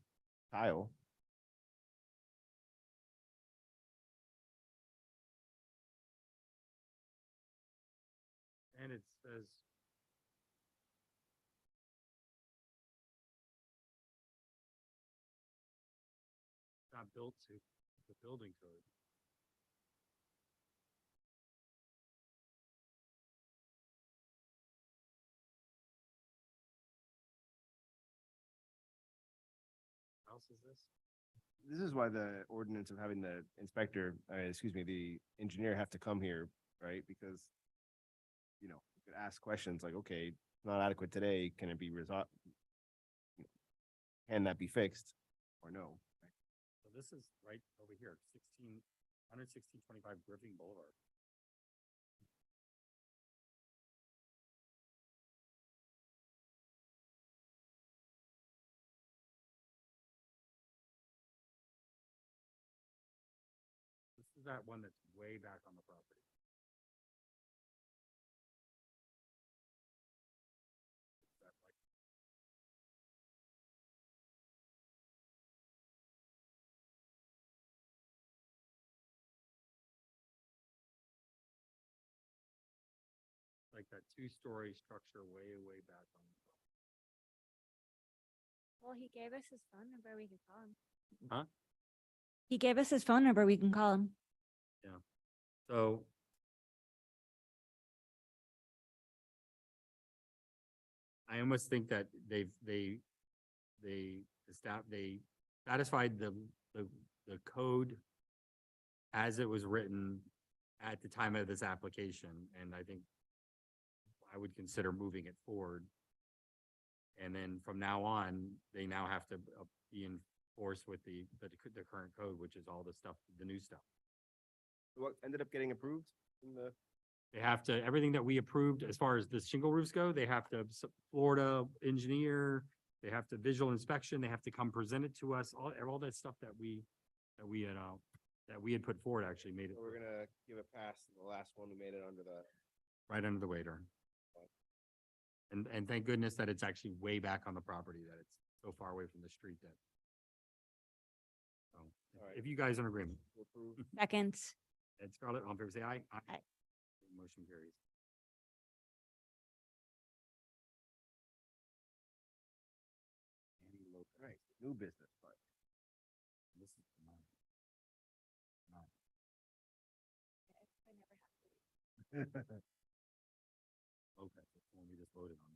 tile. says not built to the building code. House is this? This is why the ordinance of having the inspector, excuse me, the engineer have to come here, right? Because, you know, you could ask questions like, okay, it's not adequate today, can it be resolved? Can that be fixed or no? So this is right over here, 11625 Griffin Boulevard. This is that one that's way back on the property. Is that like- Like that two-story structure way back on the property. Well, he gave us his phone number. We can call him. Huh? He gave us his phone number. We can call him. So I almost think that they satisfied the code as it was written at the time of this application, and I think I would consider moving it forward. And then from now on, they now have to be enforced with the current code, which is all the stuff, the new stuff. What ended up getting approved in the? They have to, everything that we approved as far as the shingle roofs go, they have to, Florida engineer, they have to visual inspection, they have to come present it to us, all that stuff that we had put forward actually made it We're gonna give a pass to the last one who made it under the. right under the radar. And thank goodness that it's actually way back on the property, that it's so far away from the street that. So, All right. if you guys are in agreement, to approve. Second. Ed Scarlett, all in favor, say aye. Aye. Motion carries. Right, new business, but. This is mine. Mine. Okay, that's the one we just voted on.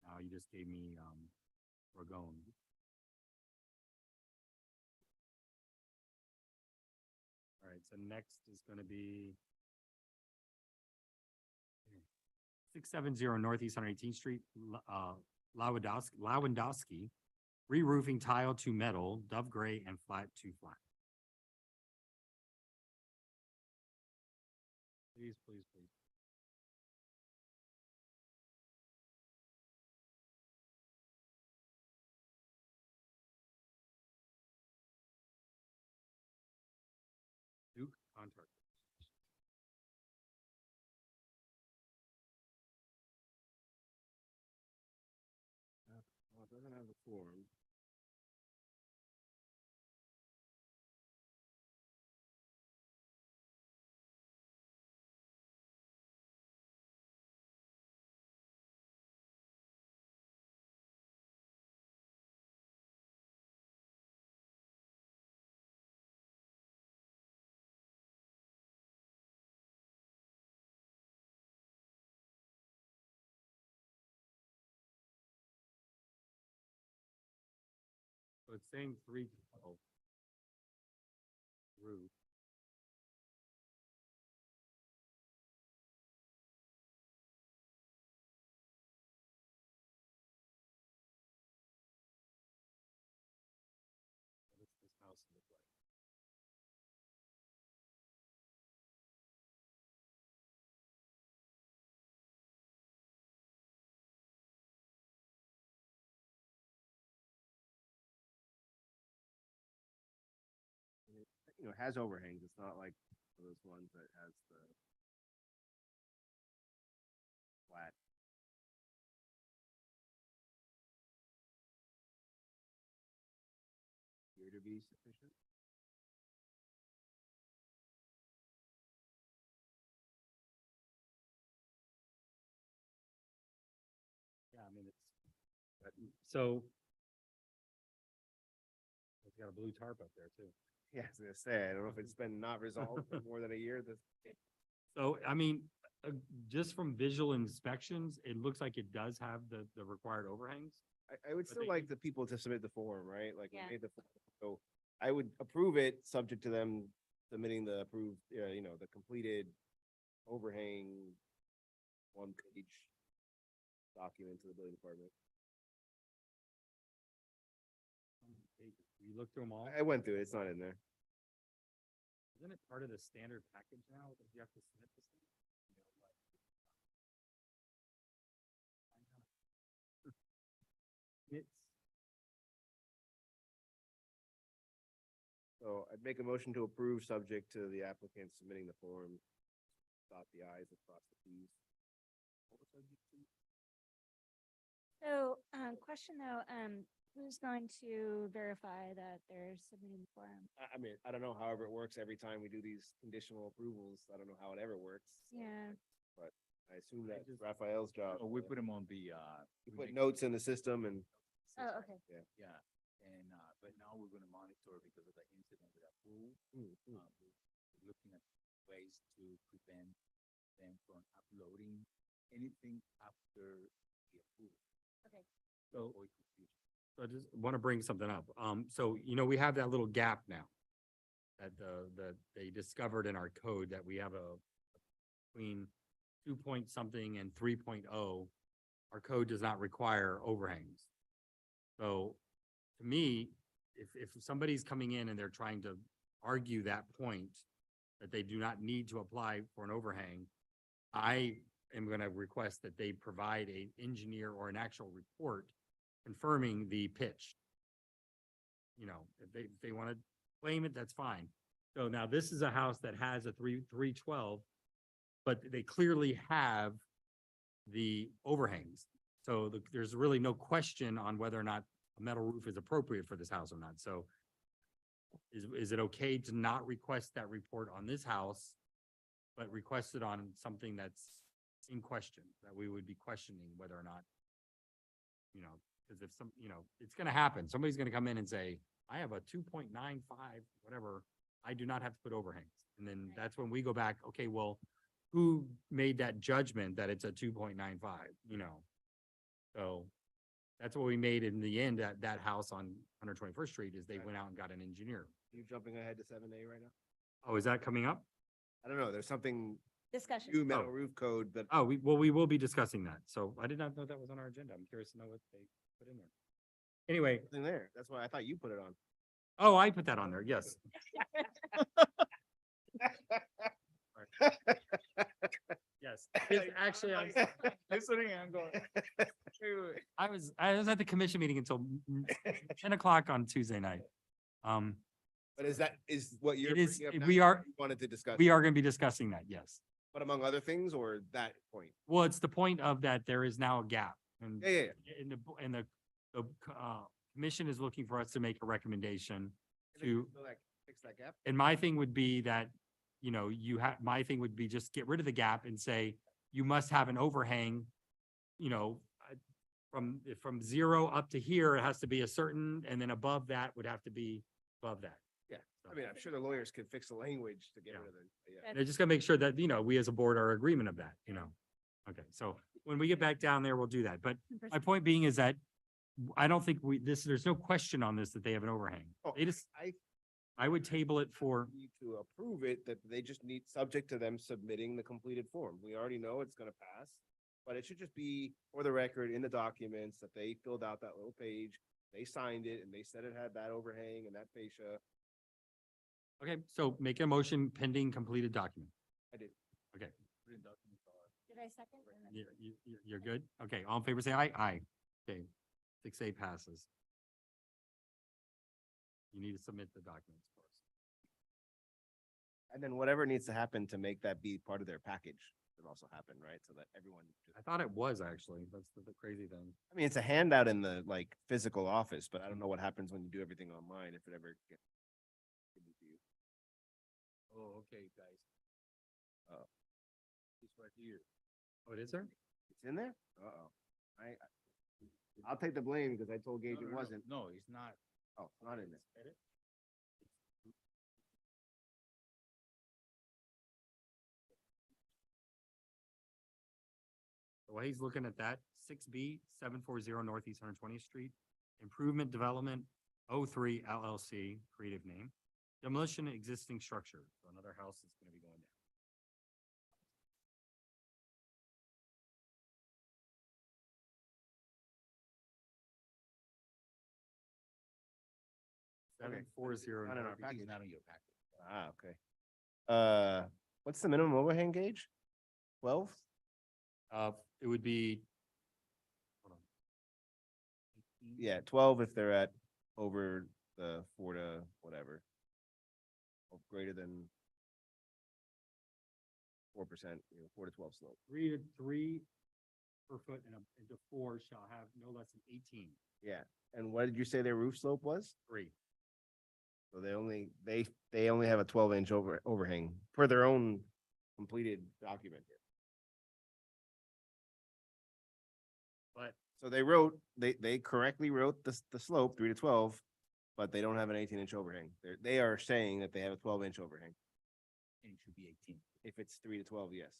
Now you just gave me, Ragone. All right, so next is gonna be 670 Northeast 118th Street, Lewandowski, re-roofing tile to metal, dove gray and flat to flat. Please, please, please. Duke contract. Well, it doesn't have the form. So it's saying 312. Roof. What does this house look like? You know, it has overhangs. It's not like those ones that has the flat. Appear to be sufficient. so. It's got a blue tarp up there too. Yeah, I was gonna say, I don't know if it's been not resolved for more than a year, this. So, I mean, just from visual inspections, it looks like it does have the required overhangs. I would But still they- like the people to submit the form, right? Like, we Yeah. made the, so I would approve it, subject to them submitting the approved, the completed overhang one-page document to the building department. You look through them all. I went through it, it's not in there. Isn't it part of the standard package now that you have to submit this thing? It's, So I'd make a motion to approve, subject to the applicant submitting the form. Dot the i's and cross the t's. What was subject to? So, question though, who's going to verify that they're submitting the form? I mean, I don't know, however it works every time we do these conditional approvals. I don't know how it ever works. so Yeah, I assume that's Raphael's job. Oh, we put them on the, You we put make- notes in the system and. oh, okay. Yeah, and, but now we're gonna monitor because of the incident with that pool. We're looking at ways to prevent them from uploading anything after the approval. Okay. So- Avoid confusion. I just want to bring something up. So, we have that little gap now. That they discovered in our code that we have between 2 point something and 3.0. Our code does not require overhangs. So to me, if somebody's coming in and they're trying to argue that point, that they do not need to apply for an overhang, I am gonna request that they provide an engineer or an actual report confirming the pitch. If they wanna claim it, that's fine. So now this is a house that has a 312, but they clearly have the overhangs. So there's really no question on whether or not a metal roof is appropriate for this house or not. So is it okay to not request that report on this house, but request it on something that's in question, that we would be questioning whether or not, because if it's gonna happen. Somebody's gonna come in and say, I have a 2.95, whatever, I do not have to put overhangs. And then that's when we go back, okay, well, who made that judgment that it's a 2.95, So that's what we made in the end at that house on 121st Street is they went out and got an engineer. You jumping ahead to 7A right now? Oh, is that coming up? I don't know, there's something, Discussion. new metal Oh. roof code, but Oh, we will be discussing that. So I did not know that was on our agenda. I'm curious to know what they put in there. Anyway, nothing there. That's why I thought you put it on. oh, I put that on there. Yes. Yes. Actually, Listening and going. I was at the commission meeting until 10 o'clock on Tuesday night. But is what you're It is, bringing up now we what are, you wanted to discuss? we are going to be discussing that, yes. But among other things, or that point? Well, it's the point of that there is now a gap and Yeah, yeah, yeah. and the commission is looking for us to make a recommendation And then to, fill that- Fix that gap? and my thing would be that, my thing would be just get rid of the gap and say, you must have an overhang, from 0 up to here, it has to be a certain, and then above that would have to be above that. Yeah. So- I mean, I'm sure the lawyers could fix the language to get Yeah. rid of it. but Yeah. They're just gonna make sure that, we as a board are agreement of that, Okay, so when we get back down there, we'll do that. But my point being is that I don't think there's no question on this that they have an overhang. Oh, They just, I I would table it for, need to approve it, that they just need, subject to them submitting the completed form. We already know it's gonna pass. But it should just be for the record in the documents that they filled out that little page, they signed it and they said it had that overhang and that fascia. okay, so make a motion pending completed document. I did. Okay, Did I second? you're good? Okay, all in favor, say aye. Aye. Okay, 6A passes. You need to submit the documents for us. And then whatever needs to happen to make that be part of their package would also happen, right? So that everyone. I thought it was actually, that's the crazy thing. I mean, it's a handout in the physical office, but I don't know what happens when you do everything online, if it ever gets. given to you. Oh, okay, guys. It's right here. Oh, it is there? It's in there? Uh-oh. I'll take the blame because I told Gage it wasn't. No, it's not. Oh, it's not in there. Edit. While he's looking at that, 6B, 740 Northeast 120th Street, Improvement Development 03 LLC, creative name. Demolition of existing structure, so another house is gonna be going down. Okay. 740. Not in our Northeast- package. It's not on your packet. Ah, okay. What's the minimum overhang gauge? 12? It would be. Hold on. Yeah, 12 if they're at over the 4 to whatever. Or greater than 4%, 4 to 12 slope. 3 per foot and a 4 shall have no less than 18. Yeah, and what did you say their roof slope was? 3. So they only have a 12-inch overhang for their own completed document here. But So they correctly wrote the slope 3 to 12, but they don't have an 18-inch overhang. They are saying that they have a 12-inch overhang. And it should be 18. If it's 3 to 12, yes.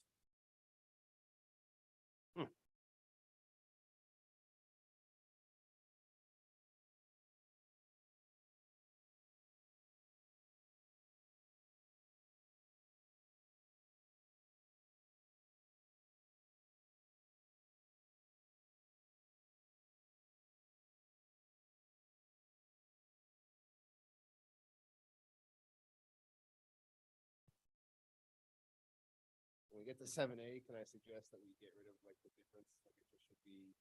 When we get to 7A, can I suggest that we get rid of like the difference? Like it just should be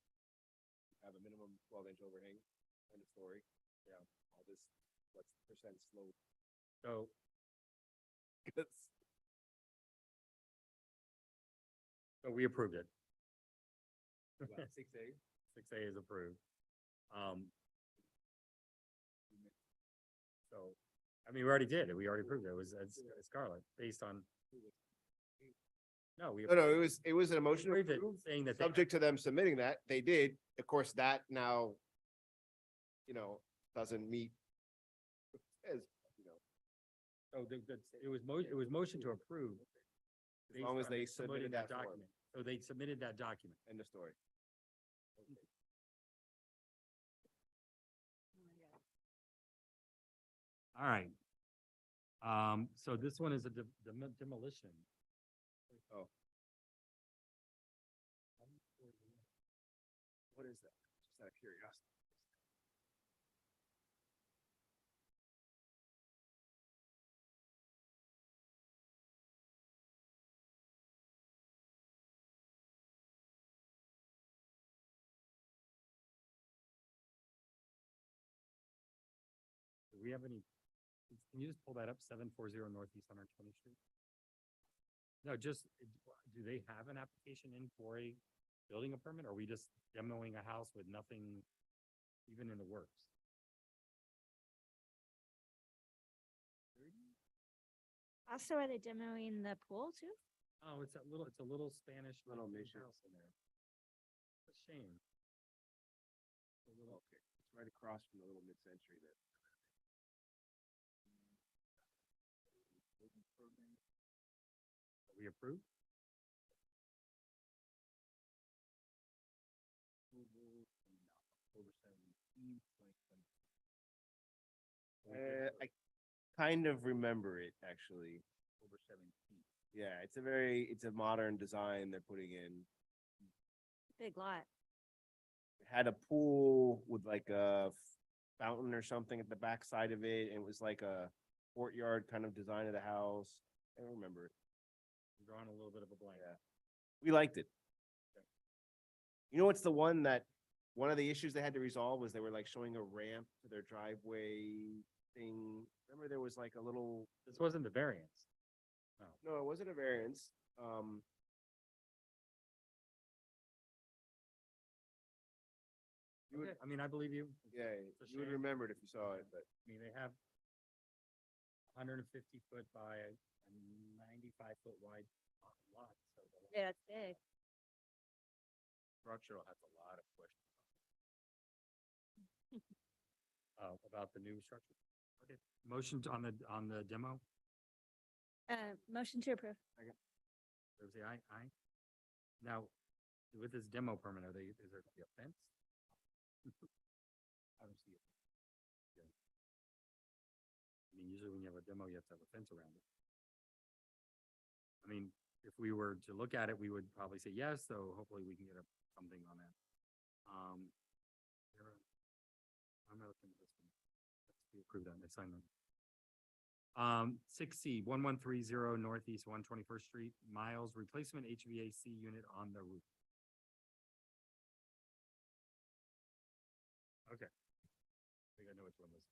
have a minimum 12-inch overhang, end of story. Yeah, all this, what's the percent slope? so 'Cause So we approved it. about 6A. 6A is approved. So, I mean, we already did it. We already approved it. It was Scarlett, based on. No, we. No, it was an emotion approved it, approved, saying that. they- subject to them submitting that. They did. Of course, that now, doesn't meet. As, So it was motion to approve. as long as based on they submitting submitted that form. document. So they submitted that document. End of story. All right. So this one is a demolition. Oh. What is that? Just out of curiosity. Do we have any, can you just pull that up, 740 Northeast 120th Street? No, just, do they have an application in for a building a permit, or are we just demoing a house with nothing even in the works? Also, are they demoing the pool too? Oh, it's a little Spanish Little little mission. house in there. It's a shame. A little- Okay, it's right across from the little mid-century there. We approve? I kind of remember it, actually. Over 17. Yeah, it's a modern design they're putting in. Big lot. It had a pool with like a fountain or something at the back side of it, and it was like a courtyard kind of design of the house. I don't remember it. I'm drawing a little bit of a blank. Yeah. We liked it. You know, what's the one one of the issues they had to resolve was they were like showing a ramp to their driveway thing. Remember there was like a little, This wasn't the variance. no, it wasn't a variance. You would, Okay, I mean, I believe you. yeah, It's a you would shame. remember it if you saw it, but I mean, they have 150 foot by a 95 foot wide lot, so. Yeah, it's big. Structural has a lot of questions. About the new structure. Okay, motion on the demo, Motion to approve. Favor say aye, aye. Now, with this demo permit, is there gonna be a fence? I don't see it. Yeah. I mean, usually when you have a demo, you have to have a fence around it. I mean, if we were to look at it, we would probably say yes, so hopefully we can get something on that. I'm not looking at this one. We approved that, I signed them. 6C, 1130 Northeast 121st Street, Miles, replacement HVAC unit on the roof. Okay. I think I know which one this.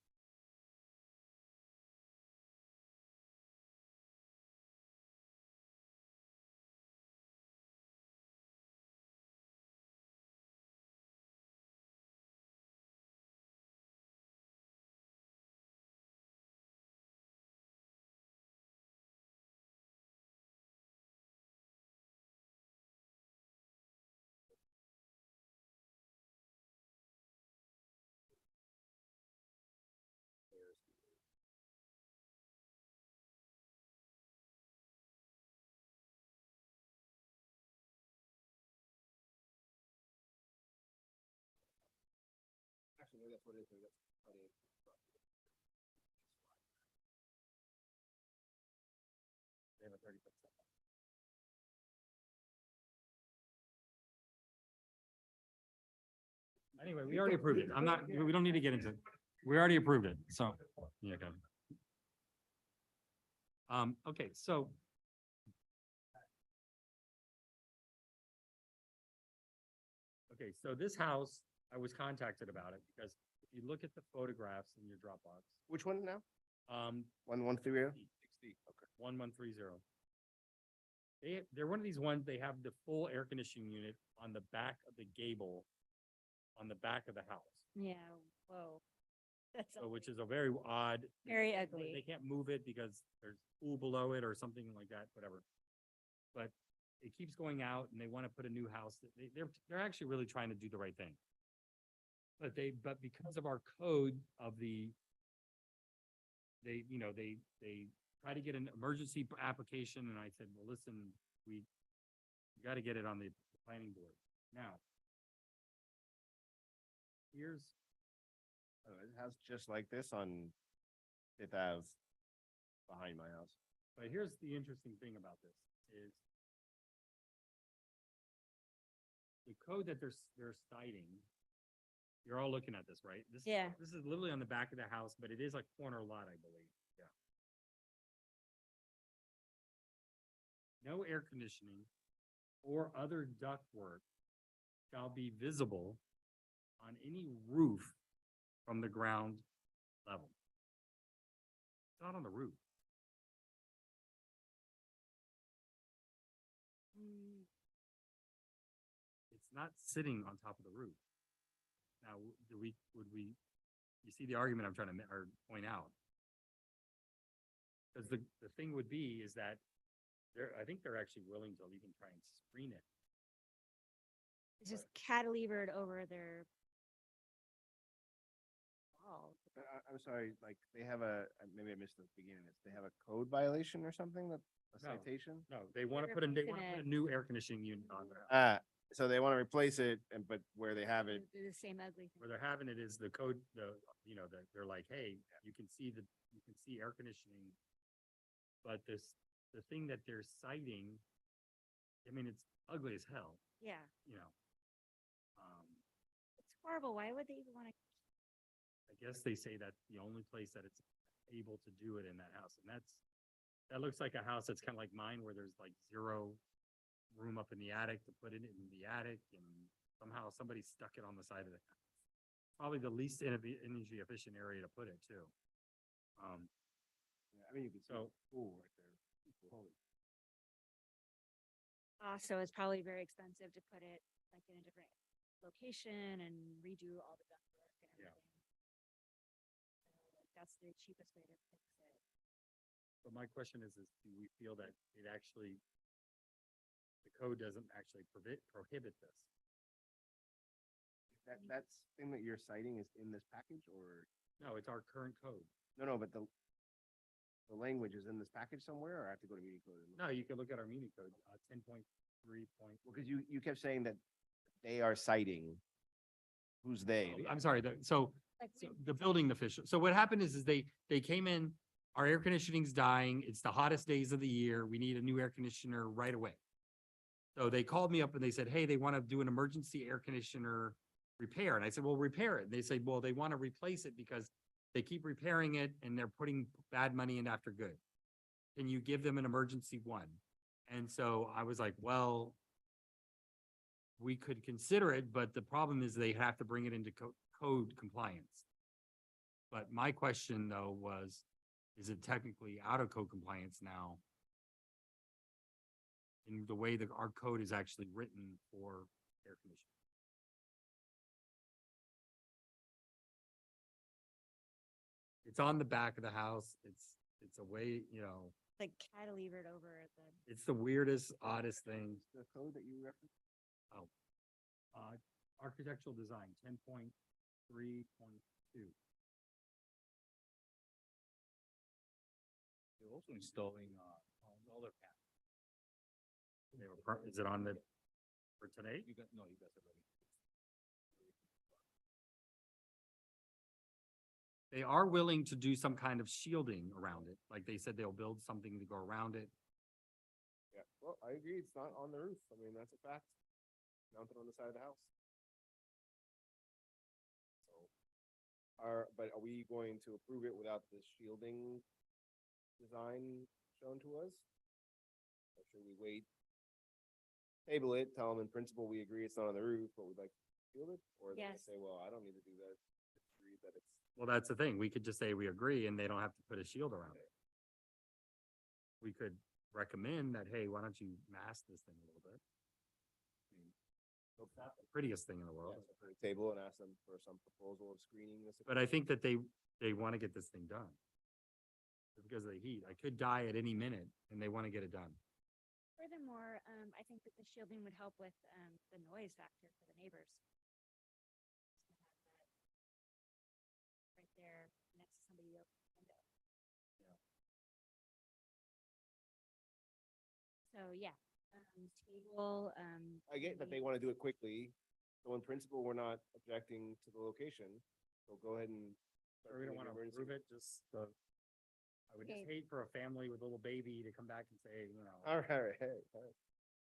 Actually, that's what it is. That's probably. They have a 30-foot setback. Anyway, we already approved it. We don't need to get into it. We already approved it, so, yeah, okay. Okay, so. Okay, so this house, I was contacted about it because if you look at the photographs in your Dropbox, Which one now? 1130. 60. Okay. 1130. They're one of these ones, they have the full air conditioning unit on the back of the gable, on the back of the house, Yeah, whoa. That's so which is a very odd. very They ugly. can't move it because there's pool below it or something like that, whatever. But it keeps going out and they want to put a new house. They're actually really trying to do the right thing. But because of our code of they try to get an emergency application and I said, well, listen, we got to get it on the planning board now. Here's, Oh, it has just like this on Fifth Ave behind my house. but here's the interesting thing about this is the code that they're citing. You're all looking at this, right? Yeah. This is literally on the back of the house, but it is a corner lot, I believe. Yeah. No air conditioning or other ductwork shall be visible on any roof from the ground level. It's not on the roof. Mm, It's not sitting on top of the roof. Now, you see the argument I'm trying to or point out? Because the thing would be is that I think they're actually willing to even try and screen it. It's just cantilevered over their wall. I'm sorry, like they have maybe I missed the beginning of this. They have a code violation or something a No. citation? No, they want to They're put they replacing want to put it. a new air conditioning unit on there. So they want to replace it, but where they have it, Do the same ugly Where thing. they're having it is the code, they're like, hey, you can see air conditioning. But the thing that they're citing, I mean, it's ugly as hell, Yeah, you know. it's horrible. Why would they even want to? I guess they say that's the only place that it's able to do it in that house. And that looks like a house that's kind of like mine where there's like zero room up in the attic to put it in the attic and somehow somebody stuck it on the side of the house. Probably the least energy efficient area to put it too. I mean, you can see So- the pool right there. Holy. So it's probably very expensive to put it like in a different location and redo all the ductwork and Yeah. everything. So, like, that's the cheapest way to fix it. But my question is do we feel that it actually, the code doesn't actually prohibit this? That's thing that you're citing is in this package or, No, it's our current code. no, but the language is in this package somewhere or I have to go to meeting code? and look? No, you can look at our muni code, 10.3 point. Well, because you kept saying that they are citing. Who's they? I'm sorry, so Like, So the building official. So what happened is they came in, our air conditioning's dying. It's the hottest days of the year. We need a new air conditioner right away. So they called me up and they said, hey, they want to do an emergency air conditioner repair. And I said, well, repair it. And they said, well, they want to replace it because they keep repairing it and they're putting bad money in after good. Can you give them an emergency one? And so I was like, well, we could consider it, but the problem is they have to bring it into code compliance. But my question though was, is it technically out of code compliance now? In the way that our code is actually written for air conditioning. It's on the back of the house. It's a way, like cantilevered over the, it's the weirdest, oddest thing. The code that you referenced? Architectural design, 10.3.2. They're also installing, solar panels. Is it on the, for today? You got already. They are willing to do some kind of shielding around it. Like they said, they'll build something to go around it. Yeah, well, I agree. It's not on the roof. I mean, that's a fact. Mounted on the side of the house. So, but are we going to approve it without the shielding design shown to us? Or should we wait? Table it, tell them in principle, we agree it's not on the roof, but we'd like to shield it? Or they Yes. say, well, I don't need to do that. Agree that it's. Well, that's the thing. We could just say we agree and they don't have to put a shield around it. We could recommend that, hey, why don't you mask this thing a little bit? I mean, it's not the prettiest thing in the world, Yeah, so put a table and ask them for some proposal of screening this. but I think that they want to get this thing done. Because of the heat. I could die at any minute and they want to get it done. furthermore, I think that the shielding would help with, the noise factor for the neighbors. Right there next to somebody else's window. So, yeah, table, I get that they want to do it quickly, so in principle, we're not objecting to the location, so go ahead and. start Or we don't doing want the to emergency- approve it, just, I would just Okay. hate for a family with a little baby to come back and say, All right, hey, all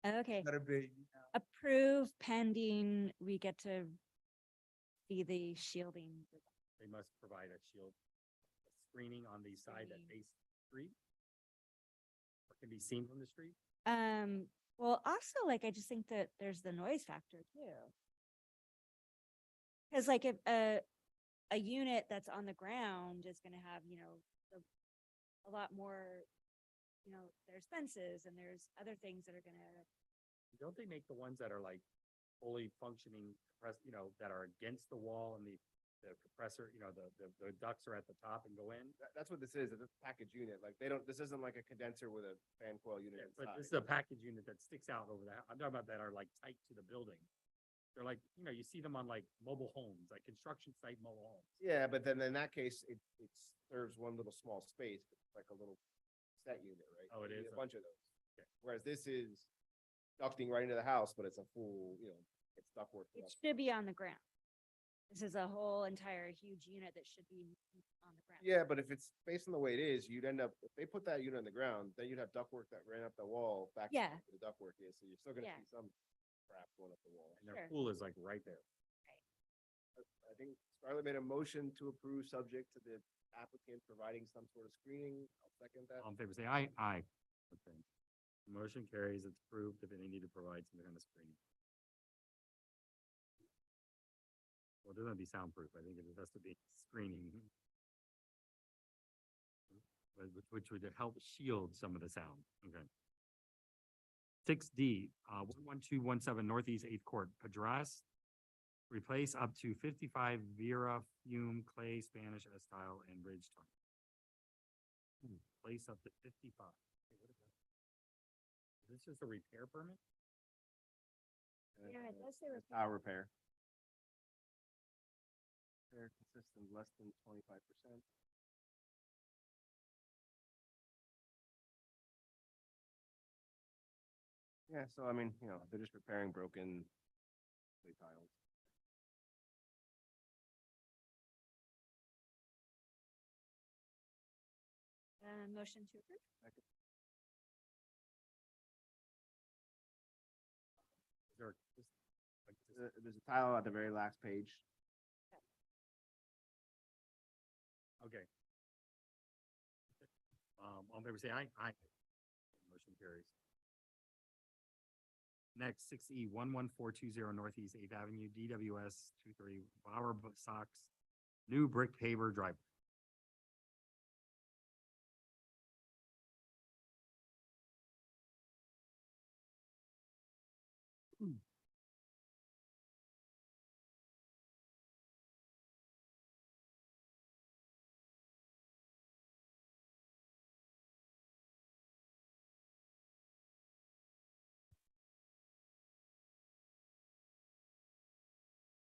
right. okay, Gotta be. approve pending, we get to see the shielding. they must provide a shield screening on the side that Screening. faces the street. Or can be seen from the street. Well, also, like, I just think that there's the noise factor too. Cause like if a unit that's on the ground is gonna have, a lot more, there's fences and there's other things that are gonna, Don't they make the ones that are like fully functioning, that are against the wall and the compressor, the ducts are at the top and go in? That's what this is, it's a package unit, like, this isn't like a condenser with a fan coil unit But this is inside. a package unit that sticks out over that. I'm talking about that are like tight to the building. They're like, you see them on like mobile homes, like construction site mobile homes. Yeah, but then in that case, it serves one little small space, it's like a little set unit, right? Oh, it You need is? A bunch of those. Okay. Whereas this is ducting right into the house, but it's a full, it's ductwork. it should be on the ground. This is a whole entire huge unit that should be on the ground. Yeah, but if it's based on the way it is, you'd end up, if they put that unit on the ground, then you'd have ductwork that ran up the wall back. to Yeah. where the ductwork is, so you're still gonna Yeah. see some crap going up the wall. And their Sure. pool is like right there. I think Scarlett made a motion to approve subject to the applicant providing some sort of screening. I'll second that. All in favor, say aye. Aye. Okay. Motion carries. It's approved if they need to provide some kind of screening. Well, it doesn't have to be soundproof. I think it has to be screening. Which would help shield some of the sound. Okay. 6D, 11217 Northeast 8th Court, Padras. Replace up to 55 Vera fume clay Spanish S-style and ridge tile. Place up to 55. Hey, what is that? Is this just a repair permit? And Yeah, it then does say the repair. Tile repair. They're consistent, less than 25%. Yeah, so I mean, they're just repairing broken clay tiles. Motion to approve? Is there, There's a tile at the very last page. okay. All in favor, say aye. Aye. Motion carries. Next, 6E, 11420 Northeast Eighth Avenue, DWS 23 Bauer Sox, new brick paver driveway.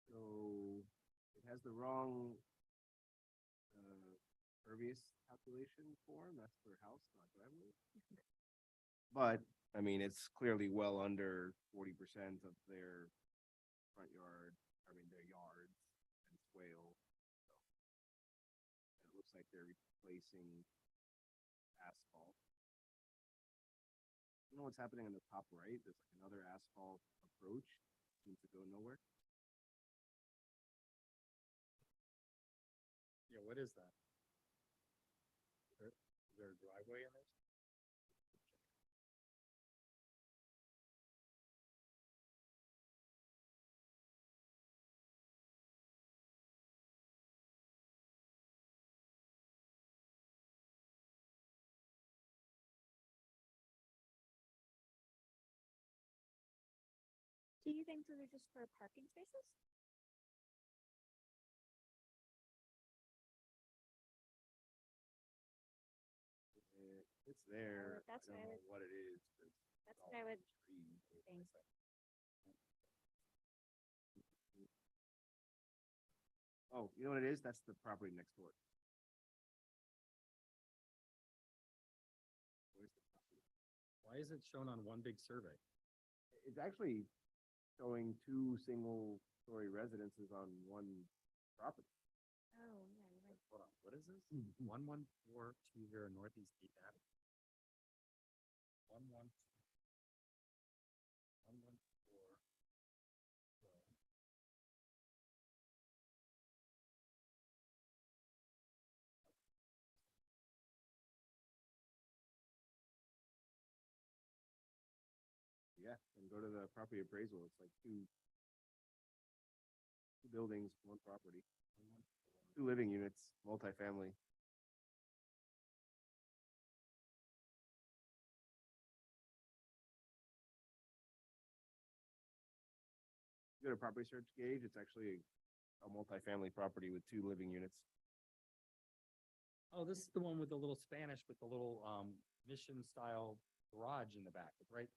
So it has the wrong pervious calculation form. That's for house, not driveway. But, I mean, it's clearly well under 40% of their front yard, I mean, their yards and swale. So it looks like they're replacing asphalt. You know what's happening on the top right? There's like another asphalt approach, seems to go nowhere. Yeah, what is that? Is there a driveway in there? Do you think those are just for parking spaces? It's there. that's I what I don't know would- what it is. But That's what I would trees. think. Oh, you know what it is? That's the property next door. Where's the property? Why is it shown on one big survey? It's actually showing two single-story residences on one property. Oh, yeah, you're right. Hold on, what is this? 11420 Northeast Eighth Avenue. 114. Yeah, and go to the property appraisal. It's like two buildings, one property, 2 living units, multifamily. You go to property search Gage, it's actually a multifamily property with 2 living units. Oh, this is the one with the little Spanish with the little mission style garage in the back, right?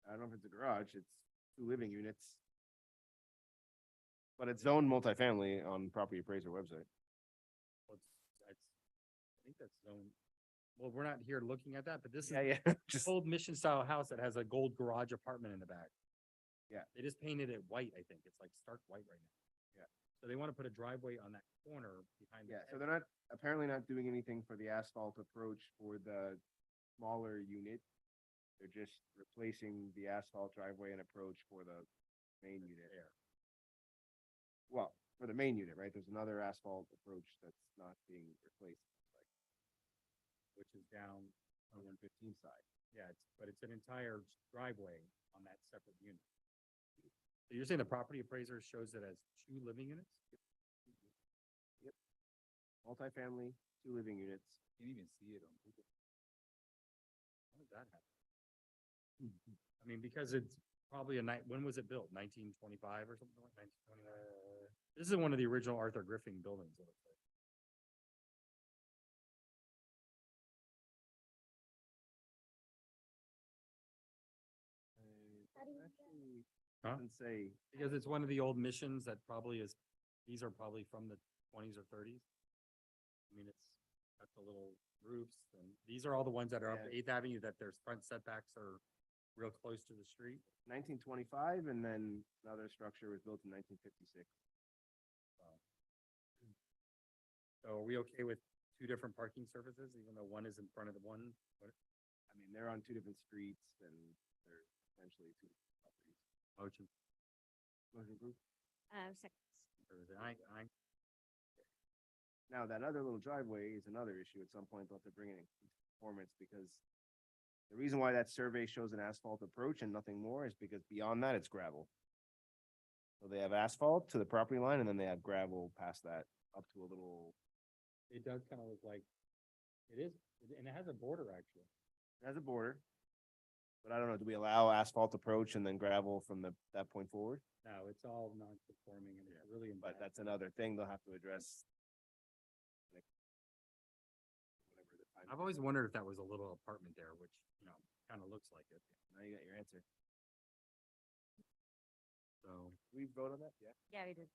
I don't know if it's a garage, it's 2 living units. But it's zoned multifamily on property appraiser website. Well, I think that's zone. Well, we're not here looking at that, but this is Yeah, an just, old mission style house that has a gold garage apartment in the back. Yeah. They just painted it white, I think. It's like stark white right now. Yeah. So they want to put a driveway on that corner behind. the yeah, so hedge. they're not, apparently not doing anything for the asphalt approach for the smaller unit. They're just replacing the asphalt driveway and approach for the main unit. There. Well, for the main unit, right? There's another asphalt approach that's not being replaced, like, Which is down, on 115 side. yeah, but it's an entire driveway on that separate unit. So you're saying the property appraiser shows it as 2 living units? Multifamily, 2 living units. Can't even see it on Google. How did that happen? I mean, because it's probably a night, when was it built? 1925 or something like 1929? This is one of the original Arthur Griffin buildings. it looks like. How do you get- Actually, Huh? doesn't say, Because it's one of the old missions that probably is These are probably from the twenties or thirties. I mean, got the little roofs, and these are all the ones that are up Yeah. Eighth Avenue, that their front setbacks are real close to the street. 1925, and then another structure was built in 1956. So are we okay with two different parking surfaces, even though one is in front of the one? What- I mean, they're on two different streets and they're essentially two different properties. Motion, Motion approved. Second. or is it aye? Now, that other little driveway is another issue. At some point, they'll have to bring it in conformance because the reason why that survey shows an asphalt approach and nothing more is because beyond that, it's gravel. So they have asphalt to the property line and then they have gravel past that up to a little, It does kind of look like, it is, and it has a border, actually. it has a border. But I don't know, do we allow asphalt approach and then gravel from that point forward? No, it's all non-conforming, and it's really. in But bad that's another thing they'll have to address. Like, whatever the time- I've always wondered if that was a little apartment there, which, kind of looks like it, Now you got your answer. so, We vote on that? Yeah. Yeah, we did.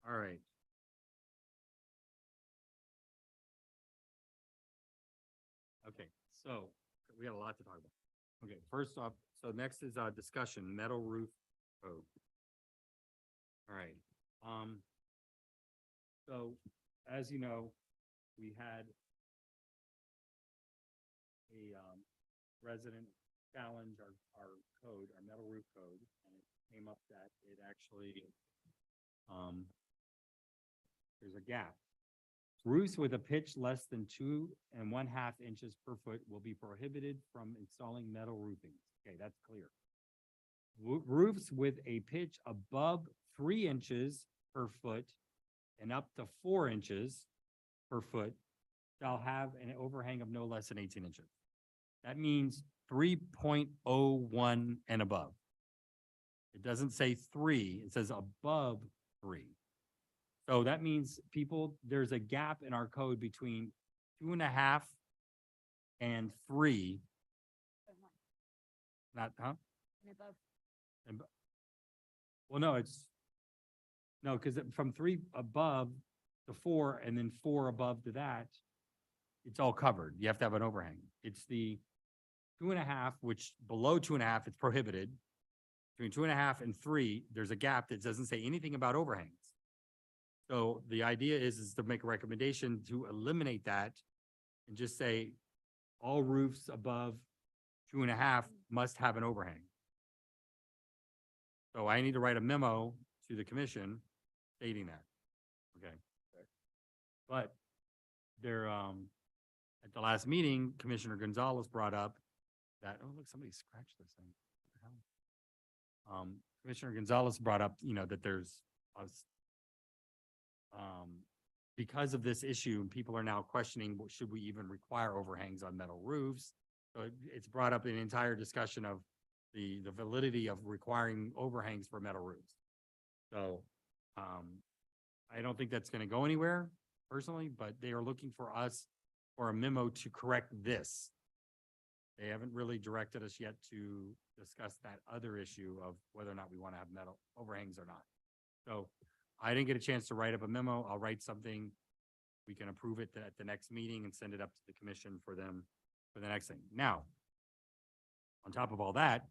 all right. Okay, so we got a lot to talk about. Okay, first off, so next is discussion, metal roof code. All right, so as you know, we had a resident challenge our code, our metal roof code, and it came up that it actually there's a gap. Roofs with a pitch less than 2.5 inches per foot will be prohibited from installing metal roofing. Okay, that's clear. Roofs with a pitch above 3 inches per foot and up to 4 inches per foot shall have an overhang of no less than 18 inches. That means 3.01 and above. It doesn't say 3, it says above 3. So that means there's a gap in our code between 2.5 and 3, Or one, not, huh? and above. Well, no, because from 3 above to 4 and then 4 above to that, it's all covered. You have to have an overhang. It's the 2.5, which below 2.5, it's prohibited. Between 2.5 and 3, there's a gap that doesn't say anything about overhangs. So the idea is to make a recommendation to eliminate that and just say all roofs above 2.5 must have an overhang. So I need to write a memo to the commission stating that. Okay. But there, at the last meeting, Commissioner Gonzalez brought up that, oh, look, somebody scratched this thing. What the hell? Commissioner Gonzalez brought up, that there's because of this issue, people are now questioning, should we even require overhangs on metal roofs? So it's brought up an entire discussion of the validity of requiring overhangs for metal roofs. So, I don't think that's gonna go anywhere personally, but they are looking for us for a memo to correct this. They haven't really directed us yet to discuss that other issue of whether or not we want to have metal overhangs or not. So I didn't get a chance to write up a memo. I'll write something. We can approve it at the next meeting and send it up to the commission for them for the next thing. Now, on top of all that,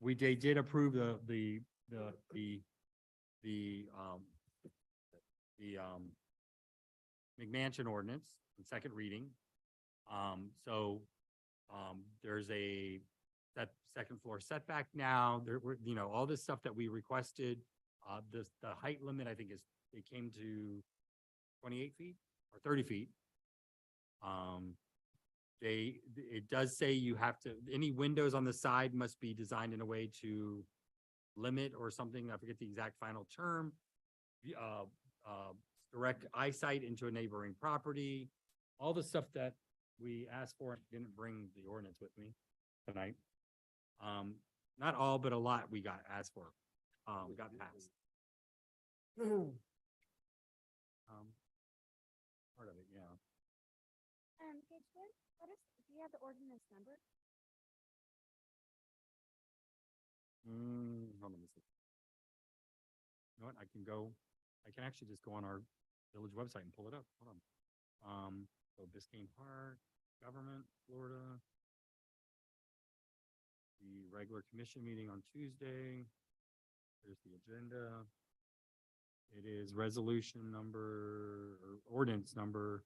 they did approve the McMansion ordinance in second reading. There's that second floor setback now, there were, all this stuff that we requested. The height limit, I think it came to 28 feet or 30 feet. It does say you have to, any windows on the side must be designed in a way to limit or something, I forget the exact final term. Direct eyesight into a neighboring property, all the stuff that we asked for, didn't bring the ordinance with me tonight. Not all, but a lot we got asked for, got passed. Part of it, yeah. Gage, what is, do you have the ordinance number? Hold on a second. know what, I can actually just go on our village website and pull it up. Hold on. So Biscayne Park, government, Florida. The regular commission meeting on Tuesday. There's the agenda. It is resolution number, or ordinance number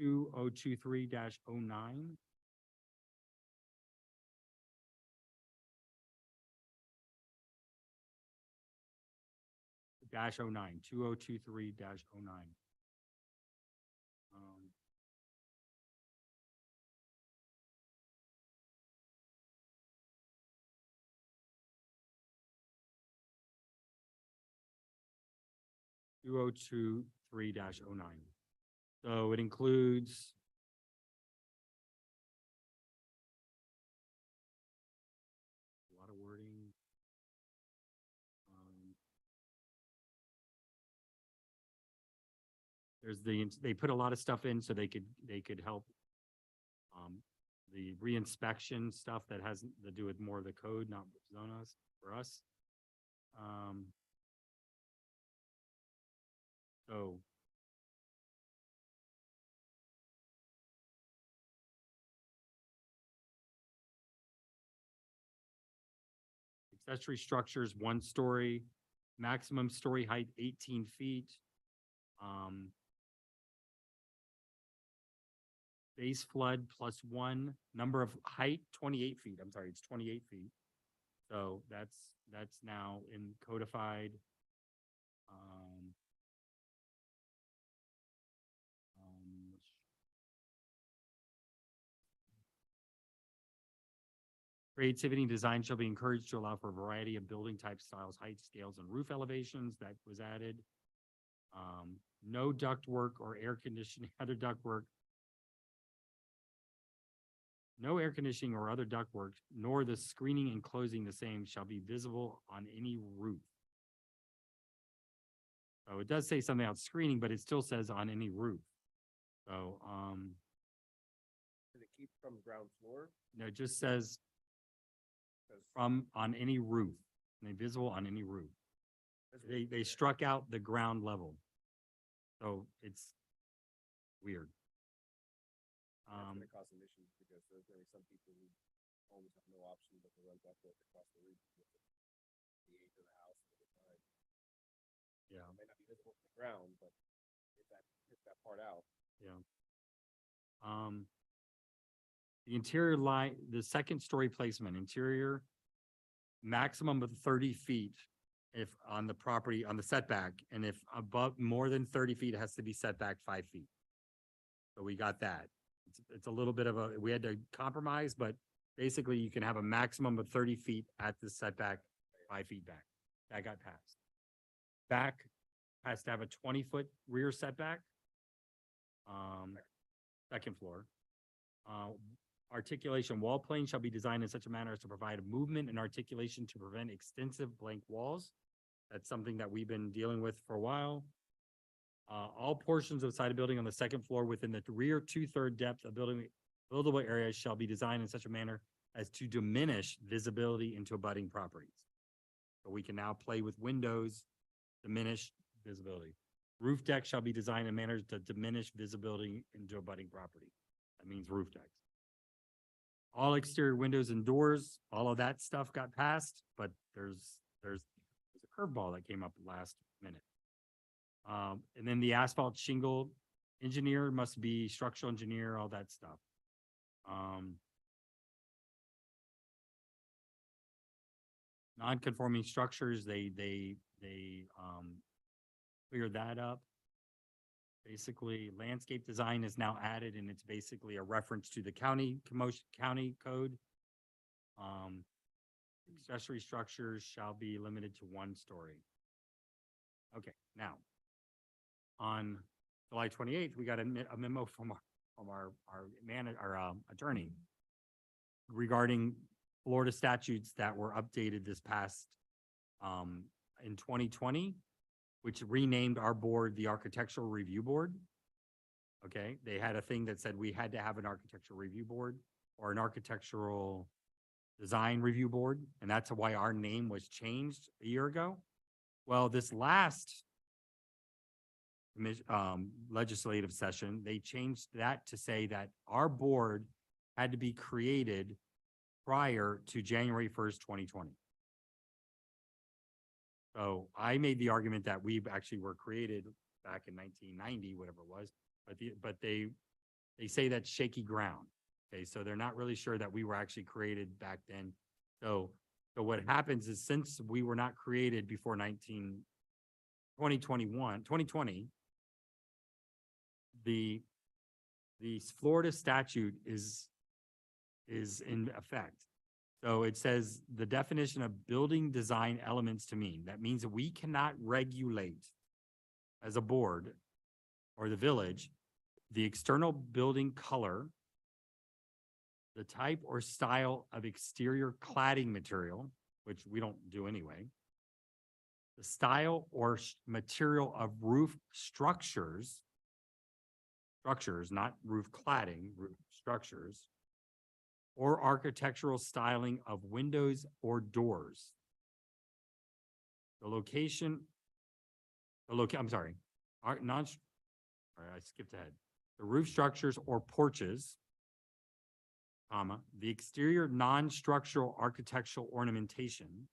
2023-09. Dash 09, 2023-09. Um, Two oh two three dash 09. So it includes a lot of wording. There's they put a lot of stuff in so they could help the reinspection stuff that has to do with more of the code, not zonas for us. So accessory structures, 1 story, maximum story height 18 feet. Base flood +1, number of height 28 feet. I'm sorry, it's 28 feet. So that's now in codified. Creativity and design shall be encouraged to allow for a variety of building types, styles, heights, scales, and roof elevations. That was added. No ductwork or air conditioning, other ductwork. No air conditioning or other ductwork, nor the screening enclosing the same shall be visible on any roof. So it does say something about screening, but it still says on any roof. So, Did it keep from ground floor? no, it just says from on any roof, and they visible on any roof. They struck out the ground level. So it's weird. That's gonna cause some issues because there's gonna be some people who always have no option but to run ductwork across the roof. With the age of the house at the time. Yeah. It may not be visible from the ground, but if that part out. Yeah. The interior line, the 2nd story placement, interior maximum of 30 feet if on the property, on the setback, and if above more than 30 feet, it has to be set back 5 feet. So we got that. It's a little bit of a, we had to compromise, but basically you can have a maximum of 30 feet at the setback, 5 feet back. That got passed. Back has to have a 20-foot rear setback. 2nd floor. Articulation wall plane shall be designed in such a manner as to provide movement and articulation to prevent extensive blank walls. That's something that we've been dealing with for a while. All portions of side of building on the 2nd floor within the rear 2/3 depth of buildable areas shall be designed in such a manner as to diminish visibility into abutting properties. So we can now play with windows, diminish visibility. Roof deck shall be designed in manners to diminish visibility into abutting property. That means roof decks. All exterior windows and doors, all of that stuff got passed, but there's a curveball that came up last minute. And then the asphalt shingle engineer must be structural engineer, all that stuff. Non-conforming structures, they cleared that up. Basically, landscape design is now added, and it's basically a reference to the county code. Accessory structures shall be limited to 1 story. Okay, now, on July 28th, we got a memo from our attorney regarding Florida statutes that were updated this past in 2020, which renamed our board the Architectural Review Board. Okay, they had a thing that said we had to have an architectural review board or an architectural Design Review Board, and that's why our name was changed a year ago. Well, this last legislative session, they changed that to say that our board had to be created prior to January 1st, 2020. So I made the argument that we actually were created back in 1990, whatever it was, but they say that's shaky ground. Okay, so they're not really sure that we were actually created back then. So what happens is, since we were not created before 2020, the Florida statute is in effect. So it says the definition of building design elements to mean, that means that we cannot regulate as a board or the village, the external building color, the type or style of exterior cladding material, which we don't do anyway, the style or material of roof structures, not roof cladding, roof structures, or architectural styling of windows or doors. The location, I'm sorry, I skipped ahead. The roof structures or porches, comma, the exterior non-structural architectural ornamentation,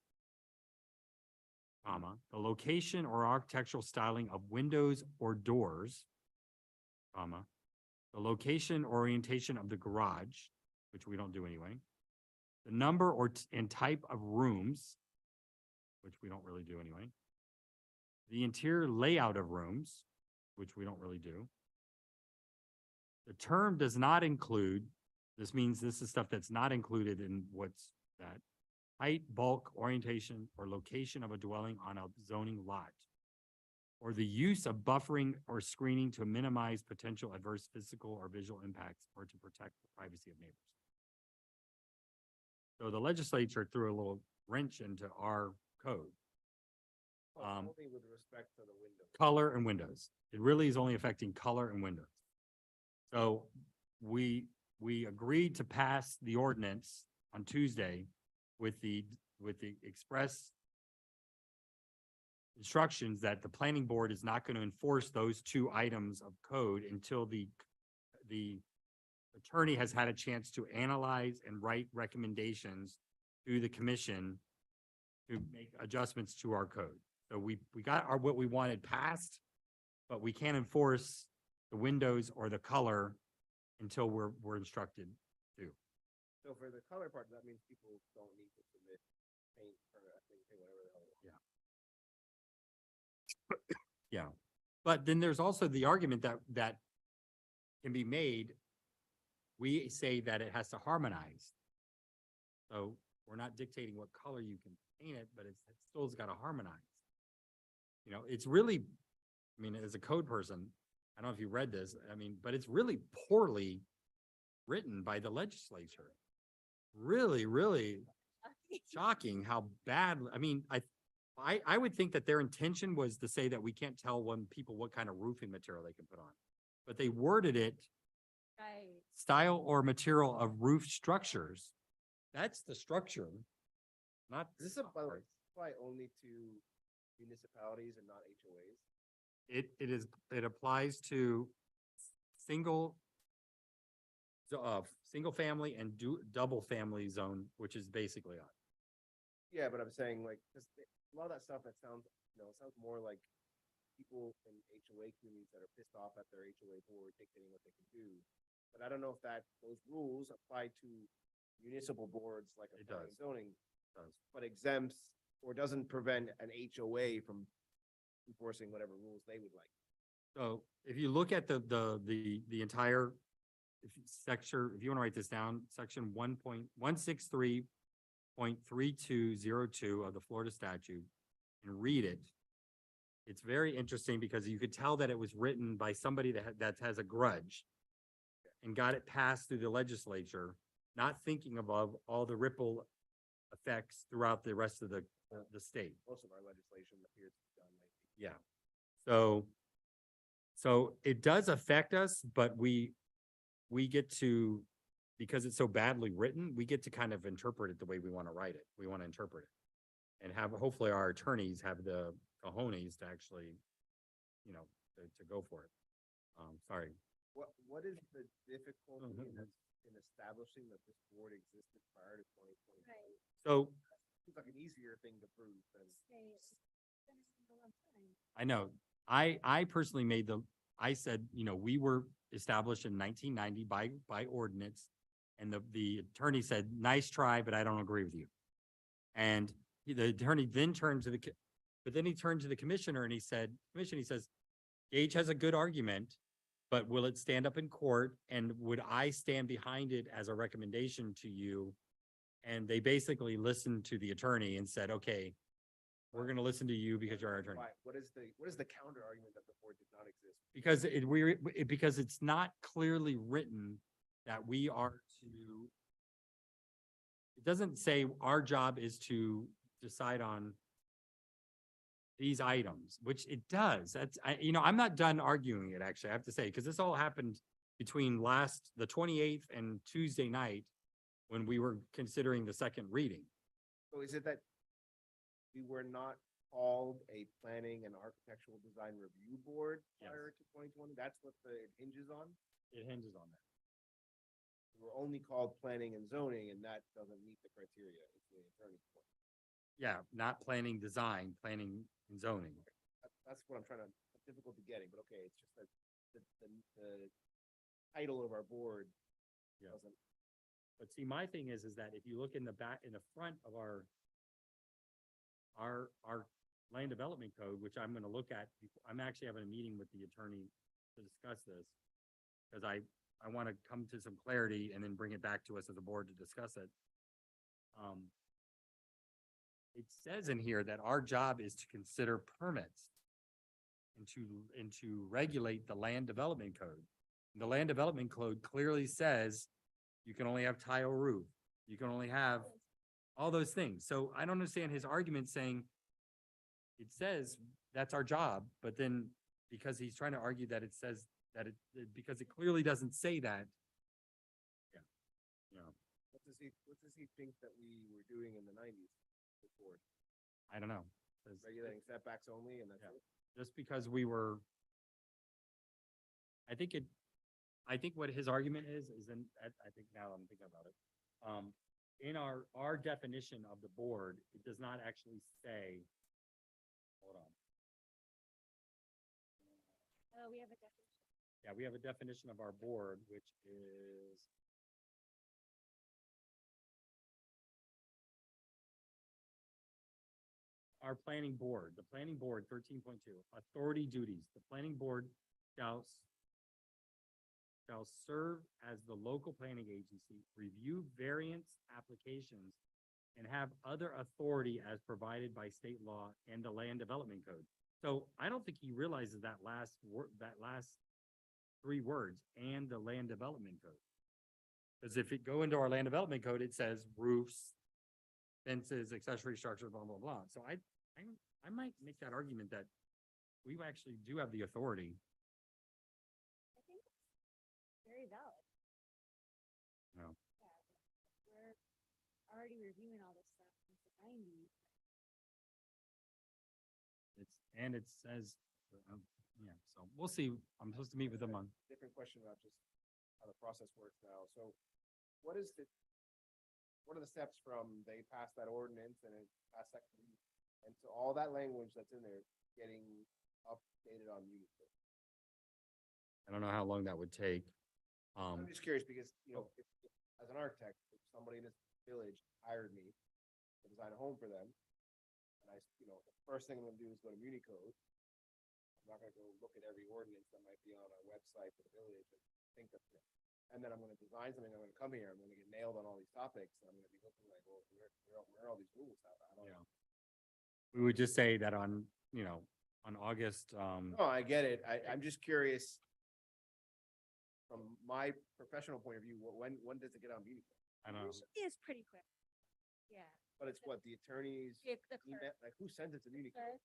comma, the location or architectural styling of windows or doors, comma, the location or orientation of the garage, which we don't do anyway, the number and type of rooms, which we don't really do anyway, the interior layout of rooms, which we don't really do. The term does not include, this means this is stuff that's not included in what's that, height, bulk, orientation, or location of a dwelling on a zoning lot, or the use of buffering or screening to minimize potential adverse physical or visual impacts or to protect the privacy of neighbors. So the legislature threw a little wrench into our code. Only with respect to the window. Color and windows. It really is only affecting color and windows. So we agreed to pass the ordinance on Tuesday with the express instructions that the planning board is not going to enforce those two items of code until the attorney has had a chance to analyze and write recommendations to the commission to make adjustments to our code. So we got what we wanted passed, but we can't enforce the windows or the color until we're instructed to. So for the color part, that means people don't need to submit paint or I think whatever the hell. Yeah. But then there's also the argument that can be made. We say that it has to harmonize. So we're not dictating what color you can paint it, but it still has got to harmonize. You know, it's really, I mean, as a code person, I don't know if you read this, I mean, but it's really poorly written by the legislature. Really, really shocking how bad, I mean, I would think that their intention was to say that we can't tell people what kind of roofing material they can put on. But they worded it Right. style or material of roof structures. That's the structure, not. Is this by the way, apply only to municipalities and not HOAs? It applies to single family and double family zone, which is basically us. Yeah, but I'm saying like, 'cause a lot of that stuff that sounds, it sounds more like people in HOA communities that are pissed off at their HOA board dictating what they can do. But I don't know if those rules apply to municipal boards like a It planning does. zoning, Does. but exempts or doesn't prevent an HOA from enforcing whatever rules they would like. So if you look at the entire section, if you want to write this down, section 1.163.3202 of the Florida statute and read it. It's very interesting because you could tell that it was written by somebody that has a grudge and got it passed through the legislature, not thinking above all the ripple effects throughout the rest of the state. Most of our legislation appears to be done lately. Yeah. So it does affect us, but we get to because it's so badly written, we get to kind of interpret it the way we want to write it. We want to interpret it. And have, hopefully our attorneys have the cojones to actually, you know, to go for it. Sorry. What is the difficulty Mhm. in establishing that this board existed prior to 2020? Right. So Seems like an easier thing to prove than. I know, I personally I said, you know, we were established in 1990 by ordinance. And the attorney said, nice try, but I don't agree with you. And the attorney then turned to but then he turned to the commissioner and he said, he says, Gage has a good argument, but will it stand up in court? And would I stand behind it as a recommendation to you? And they basically listened to the attorney and said, okay, we're gonna listen to you because you're our attorney. Why? What is the counter argument that the board did not exist? Because because it's not clearly written that we are to. It doesn't say our job is to decide on these items, which it does. That's, you know, I'm not done arguing it, actually, I have to say, because this all happened between the 28th and Tuesday night when we were considering the second reading. So is it that we were not called a planning and architectural design review board Yes. prior to 2020? That's what it hinges on? It hinges on that. We were only called planning and zoning, and that doesn't meet the criteria, it's the attorney's point. Yeah, not planning design, planning and zoning. That's what I'm trying to, difficulty getting, but okay, it's just that the title of our board Yeah. doesn't. But see, my thing is that if you look in the front of our land development code, which I'm gonna look at, I'm actually having a meeting with the attorney to discuss this. Cause I want to come to some clarity and then bring it back to us as a board to discuss it. It says in here that our job is to consider permits and to regulate the land development code. The land development code clearly says you can only have tile roof. You can only have all those things. So I don't understand his argument saying it says that's our job, but then because he's trying to argue that it says that because it clearly doesn't say that. Yeah. You know, What does he think that we were doing in the 90s before? I don't know. 'Cause Regulating setbacks only, and that's Yeah. it? Just because we were. I think what his argument is I think now I'm thinking about it. In our definition of the board, it does not actually say. Hold on. Oh, we have a definition. Yeah, we have a definition of our board, which is. Our planning board, the planning board, 13.2, authority duties. The planning board shall serve as the local planning agency, review variance applications, and have other authority as provided by state law and the land development code. So I don't think he realizes that last three words, and the land development code. Because if it go into our land development code, it says roofs, fences, accessory structures, blah, blah, blah. So I might make that argument that we actually do have the authority. I think it's very valid. No. Yeah, we're already reviewing all this stuff since the 90s. And it says, yeah, so we'll see. I'm supposed to meet with them on. Different question about just how the process works now. So what are the steps from they passed that ordinance and it passed that, and so all that language that's in there getting updated on Unicode? I don't know how long that would take. I'm just curious because, you know, if as an architect, if somebody in this village hired me to design a home for them, and the first thing I'm gonna do is go to Unicode. I'm not gonna go look at every ordinance that might be on our website for the village and think of it. And then I'm gonna design something, I'm gonna come here, I'm gonna get nailed on all these topics, and I'm gonna be looking like, well, where are all these rules? I don't Yeah. know. We would just say that on August, No, I get it. I'm just curious. From my professional point of view, when does it get on Unicode? I don't know. Usually it's pretty quick. Yeah. But it's what, the attorneys, The clerk, email, like who sends it to Unicode?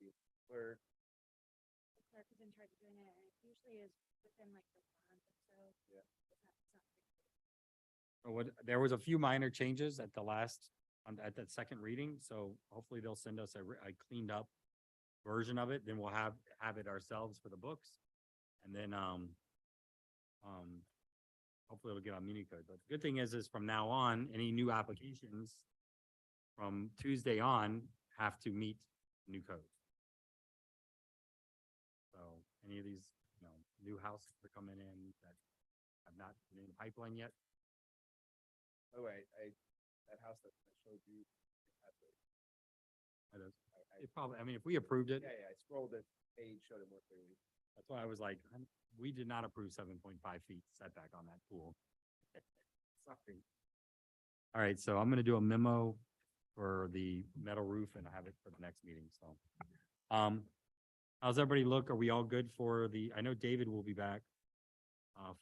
Or, the clerk is in charge of doing it, and it usually is within like the month or so. Yeah. It's not big. There was a few minor changes at the last, at that second reading, so hopefully they'll send us a cleaned up version of it, then we'll have it ourselves for the books. And then, hopefully it'll get on Municode, but the good thing is from now on, any new applications from Tuesday on have to meet new code. So any of these, new houses that are coming in that have not been in the pipeline yet, By the way, that house that I showed you. it probably, I mean, if we approved it, Yeah, I scrolled the page, showed it more clearly. that's why I was like, we did not approve 7.5 feet setback on that pool. Sorry. All right, so I'm gonna do a memo for the metal roof and have it for the next meeting, so. How's everybody look? Are we all good for I know David will be back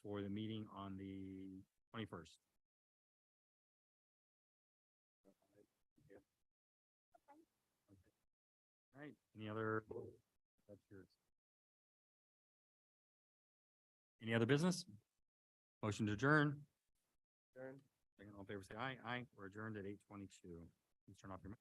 for the meeting on the 21st. All right, any other? That's yours. Any other business? Motion to adjourn. Turn. Second, all in favor, say aye. Aye. We're adjourned at 8:22. Please turn off your.